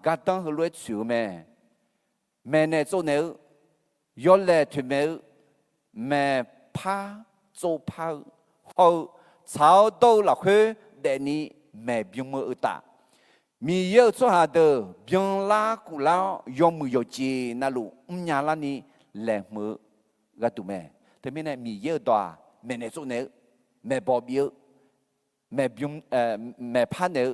กัดตั้งหัวรวยชิวแม่แม่เนี่ยโจเนื้อยอดเล่ถึงแม่แม่พาโจพาเขาชาวโตหลักเฮเดนี่แม่บิวมือตามีเยอะสุดาเดบิงลากุลายอมมือยอจีนั่นลูญาลานี่แหลมมือกัดตัวแม่แต่ไม่เนี่ยมีเยอะตัวแม่เนี่ยสุดเนี่ยแม่บอบเยอะแม่บิงแม่พันเนี่ย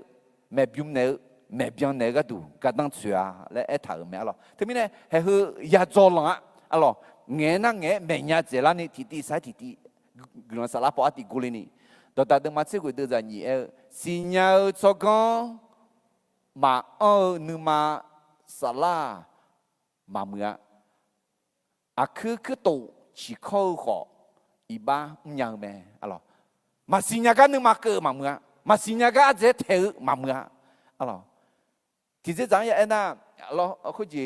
แม่บิงเนี่ยแม่บิงเนี่ยกัดตัวกัดตั้งเสือและเอถาแม่อะไรแต่ไม่เนี่ยให้คือยาจอลงอ่ะอะไรเงี้ยนั่งเงี้ยแม่ยาเจลานี่ที่สายที่กลุ่มสารพัดที่กุลินี่ตัวตาดึงมาเชื่อกูเดินจากนี่สิญญาจอกันมานึกมาสลามาเมื่อคือตัวชิคอขออีบ้ายังแม่อะไรมาสิญญากันนึกมาเกิดมาเมื่อมาสิญญากันจะเทมาเมื่ออะไรที่จะจังอย่างนั้นเราคุย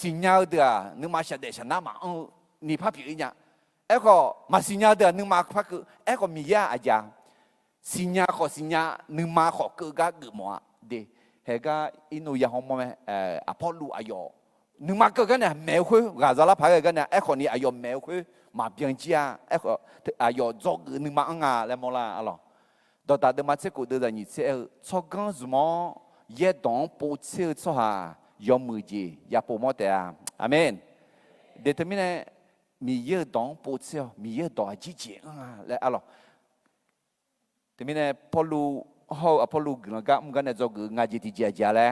สิญญาเดียนึกมาเฉลี่ยชนะมานี่พับอยู่เนี่ยก็มาสิญญาเดียนึกมาพักก็มียาอาจารย์สิญญาขอสิญญานึกมาขอเกิดก็เกิดมัวเด 해가 이누야 호모에 아폴로 아요 누마 그거네 매회 가자라 파게네 에코니 아요 매회 마병지야 에코 아요 조 누마 앙아 레몰라 알로 도다 드마체 고드다니 세 초강 주모 예동 보체 초하 요무지 야포모데아 아멘 determine mi ye dong po tseo mi ye do ji ji le alo determine polu ho apolu ga ga ne zo nga ji ti ja ja le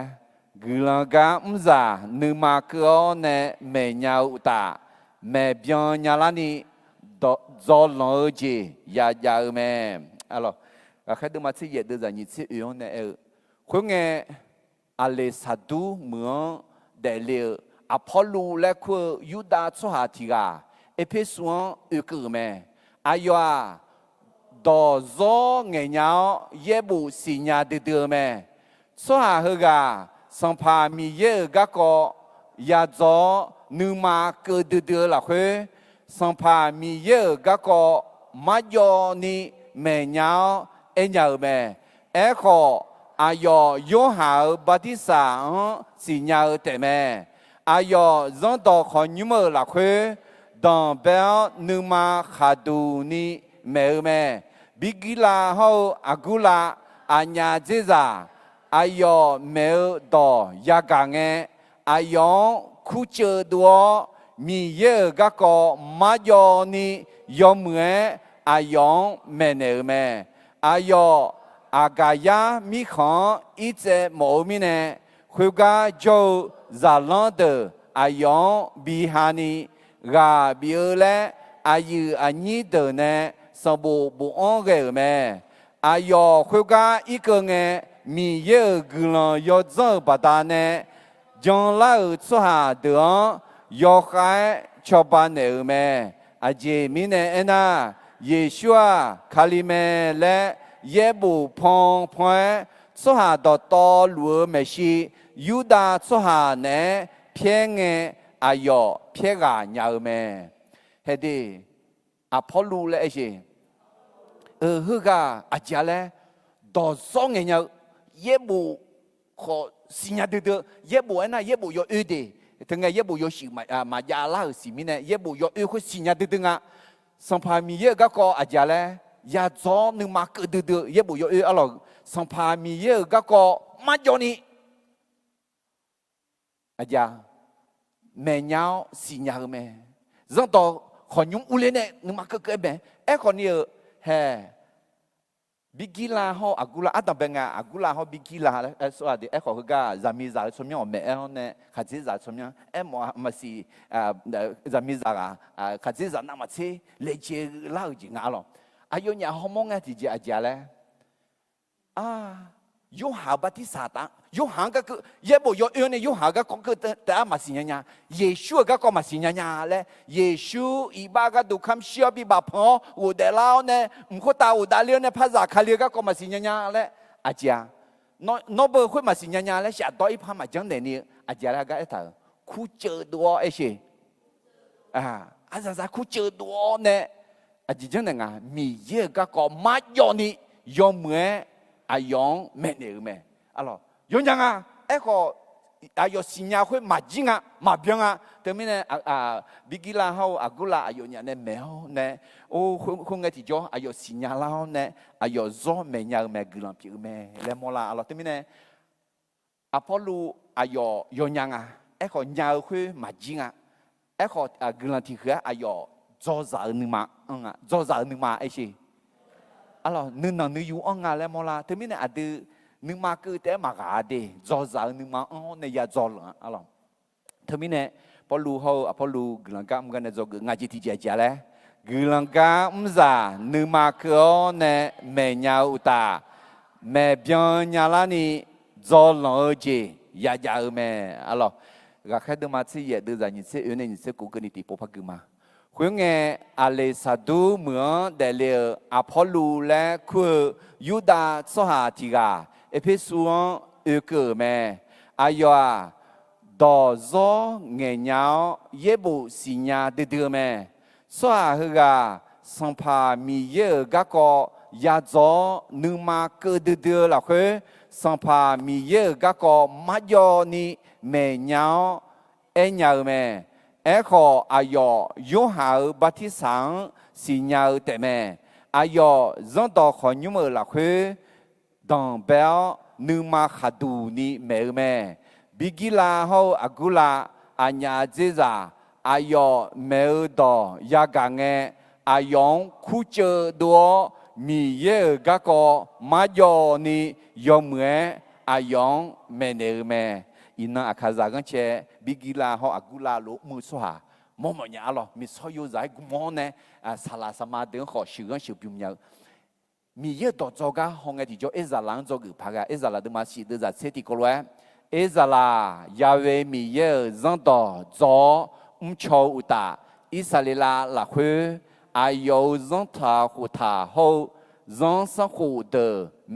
ga mza nu ma ko ne me nya u ta me byon nya la ni do zo lo ji ya ya me alo khai de ma chi ye de za ni chi yon ne khwe nge ale sadu mu de le Apollo le ku Yuda tsoha tiga epesuan ukume aywa do zo ngenya yebu sinya de de me tsoha hega sampa mi ye ga ko ya zo numa ke de de la khwe sampa mi ye ga ko ma yo ni me nya enya me e ko ayo yo ha batisa sinya te me ayo zonto khonyumo la khwe don bel numa khaduni me bigila ho agula anya jeza ayo me do yagange ayo kuche do mi ye ga ko mayo ni yomwe ayo me ayo agaya mi khan ite mo mi ne khwga jo zalande ayon bihani ga biole ayu anyi de ne sabo bu onge me ayo khwga ikonge mi ye glan yo zan badane jon la tsoha de yo khai chobane me aje mi ne ena yeshua kalime le yebu pong pong tsoha do to lu me shi Yuda tsoha ne pienge ayo piega nyaume hedi Apollo le eje huga ajale do song nya yebu ko sinya de yebu ena yebu yo ude tenga yebu yo shi ma ya la si mine yebu yo ko sinya de nga sampa mi ye ga ko ajale ya zo nu ma ke de yebu yo alo sampa mi ye ga ko ma yo ni aja me nhau si nhau me zong to khonyum ule ne numa ke be e khoni he bigila ho agula atabenga agula ho bigila so ade e kho ga zamiza somyo me e ne khaziza somyo e mo masi zamiza ga khaziza na ma che leje la ji nga lo ayo nya ho mo nga ti ji aja le yo ha ba ti sa ta yo ha ga ke ye bo yo ne yo ha ga ko ke ta ma si nya Yesu ga ko ma si nya le Yesu i ba ga du kam shio bi ba pho wo de lao ne mko ta wo da le ne pha za kha le ga ko ma si nya le a jia no bo hui ma si nya le sha do i pha ma jang de ni a jia la ga e ta ku che do e she a za ku che do ne a ji jang de nga mi ye ga ko ma yo ni yo mwe ayong me alors yonjanga eko ayo sinya khwe majinga mabyanga temine bigila ho agula ayonya ne meho ne o khunga ti jo ayo sinya la ne ayo zo me nya me glan pi me le mola alors temine Apollo ayo yonyanga eko nya khwe majinga eko glan ti khwa ayo zo za ni ma eshi alors nous n'en nous on a les mola termine à deux nous marque te magade zoza nous ma on ne ya zol alors termine polu ho apolu glangam gane zog ngaji ti ja le glangam za nous marque on ne me nya uta me bien nya la ni zol je ya me alors ga khai de ma chi ye de za ni se une ni se ku ke ni ti po pa gu ma khuyên nghe Alesadu mưa để liệu Apollo lẽ khu Yuda soha tiga Ephesuan ư me aywa do zo nghe nhau yebu sinya de me soha hga sampa mi ye ga ko ya zo numa ke de la khue สัมภามีเยอะก็มาโยนี่แม่เนาเอ็นยาวแม่ขออายยุหาบัติสังสิญาแต่แม่อายจงต่อขอยุมละคือดังเบลนึมาขัดูนี่แม่บิกิลาเฮาอากุลาอัญญาเจจาอายแม่ดอยากางเงอายองคู่เจอดัวมีเยอะก็มาโยนี่ยอมเมื่ออายองแม่เนื้อแม่อินาอาคาซากันเชบิกิลาเฮาอากุลาโลมือสวามอมเนี่ยหรอมีสอยใจกุมอนเนี่ยสลาสมาเดินขอชื่อกันชื่อพิมพ์เนี่ยมีเยอะต่อจอกะห้องไอ้ที่จะเอซาลังจอกุพากะเอซาลาเดมาสิเดจะเซติโกลเวเอซาลายาเวมีเยอะจังต่อจอชออุตาอิสราเอลละคุอายุจังทาหุตาโฮจังสังหูเด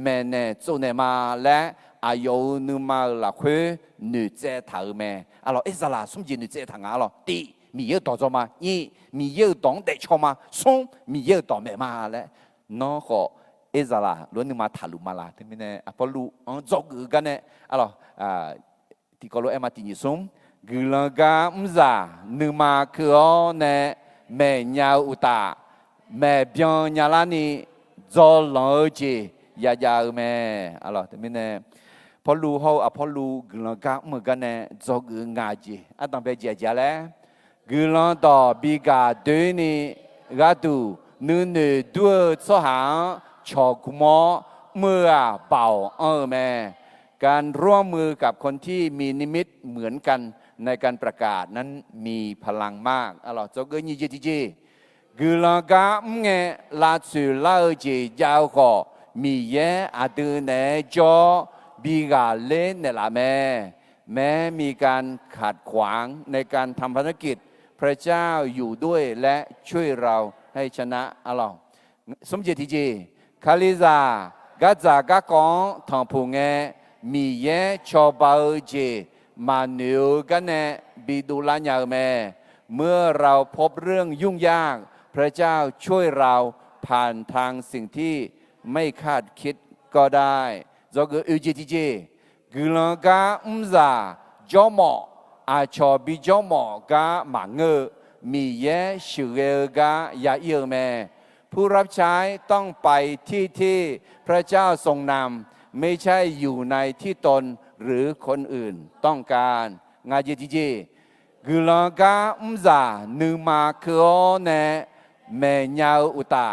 แม่เนจูเนมาและอายุนึมาละคุ女เจถาแม่อะล่ะเอซาลาสมจี女เจถางอะล่ะตีมีเยอะต่อจอมายี่มีเยอะต่อเด็กชอมาส่งมีเยอะต่อแม่มาและน้องก็เอซาลาล้วนนึมาถาลุมาลาที่มีเนี่ยพอลูจอกกันเนี่ยอะล่ะที่ก็รู้มาตินิสมกุลกาซานึมาคือเนี่ยแม่ยาอุตาแม่เบียงยาลานี่จอลอจียาแม่อะล่ะที่มีเนี่ยพอลูเขาพอลูกุลกาเหมือนกันเนี่ยจอกงาจีต้องไปเจียแล้วกุลต่อบิกาเดนี่ก็ดูนู่นดูสหางชอกุมอเมื่อเป่าแม่การร่วมมือกับคนที่มีนิมิตเหมือนกันในการประกาศนั้นมีพลังมากอะล่ะจอกยี่จีกุลกาเงลาสุลาจียาวก็มีเยอดูเนจอบิกาเล่นเนี่ยละแม้มีการขัดขวางในการทำภารกิจพระเจ้าอยู่ด้วยและช่วยเราให้ชนะอะล่ะสมเจติจีคาลิซากัจจากะกองทองพูเงมีเยชอบาเจมานิวกันเนบิดูลาญาแม่เมื่อเราพบเรื่องยุ่งยากพระเจ้าช่วยเราผ่านทางสิ่งที่ไม่คาดคิดก็ได้จอกือเจติจีกุลกาซาจอมออาชอบิจอมอกาหมังเงมีเยชื่อเอกายาเอียแม่ผู้รับใช้ต้องไปที่พระเจ้าทรงนำไม่ใช่อยู่ในที่ตนหรือคนอื่นต้องการงาเจติเจกุลกาซานึมาคือเนแม่ยาอุตา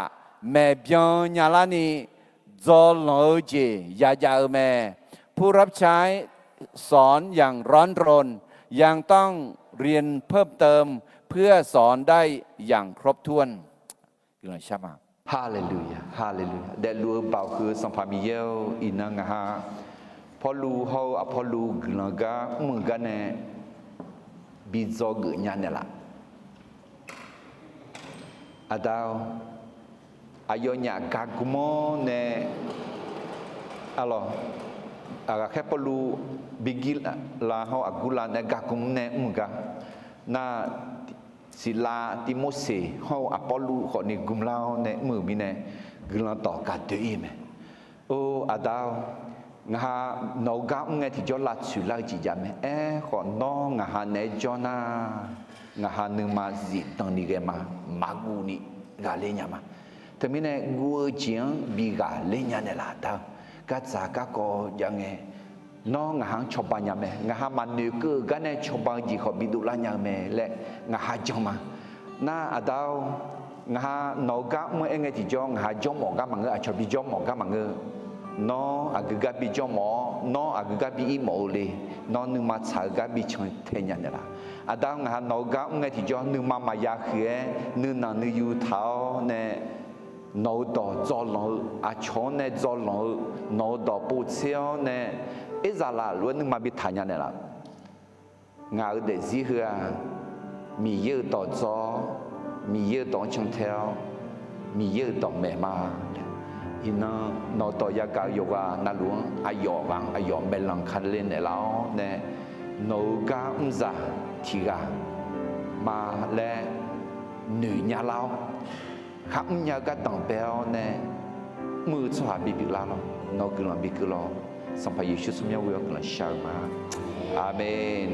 แม่เบียงยาลานีจอลอเจยาแม่ผู้รับใช้สอนอย่างร้อนรนยังต้องเรียนเพิ่มเติมเพื่อสอนได้อย่างครบถ้วนกินใช่ไหมฮาเลลูยาฮาเลลูยาเดลูบ่าวคือสัมภามีเยลอินังฮะพอลูเขาพอลูกินกะมึงกันเนี่ยบิจอกยันเนี่ยละอาดาวอายุเนี่ยกากุมเนี่ยอะไรแค่พอลูบิกิลาเขาอากุลาเนี่ยกากุมเนี่ยมึงกันน่าศิลาติโมเสเขาอพอลูเขาเนี่ยกุมลาเนี่ยมือมีเนี่ยกุลาต่อกัดตัวเองโอ้อาดาวงาโนกาเงที่จอลัดสุลาจีจามขอน้องงาเนจอนางาหนึ่งมาจิตตรงนี้แกมากูนี่กาเลญามาแต่ไม่เนี่ยกูเจียงบีกาเลญาเนี่ยละดาวกัจจากก็ยังไงน้องงาชอบปัญญางามันนึกกันเนี่ยชอบปัญญาเขาบิดุลาญาและงาจอมาน่าอาดาวงาโนกาเมื่อเงที่จองาจอมอกามังเงอชอบบิจอมอกามังเงน้องอากุกาบิจอมอน้องอากุกาบิอิโมเลยน้องนึงมาสากาบิชนเทียนเนี่ยละอาดาวงาโนกาเงที่จอนึงมามายาเขยนึงนั่งนึงอยู่เท้าเนี่ยโนดอจอลอาชอนเนี่ยจอลโนดอปูเซียวเนี่ยเอซาลาล้วนนึงมาบิทานเนี่ยละงาเดซิเฮือมีเยอะต่อจอมีเยอะต่อชงเท้ามีเยอะต่อแม่มาอินนอต่อยากาโยกานาหลวงอายอกังอายอเบลังคันเล่นเนี่ยแล้วเนี่ยโนกาซาทีกามาและหนึ่งยาเราขังยากาต่างเปลเนี่ยมือสวาบิบิลาเราโนกุลบิกุล สัมภายุชุดสมัยวิวกันละชามาอาเมน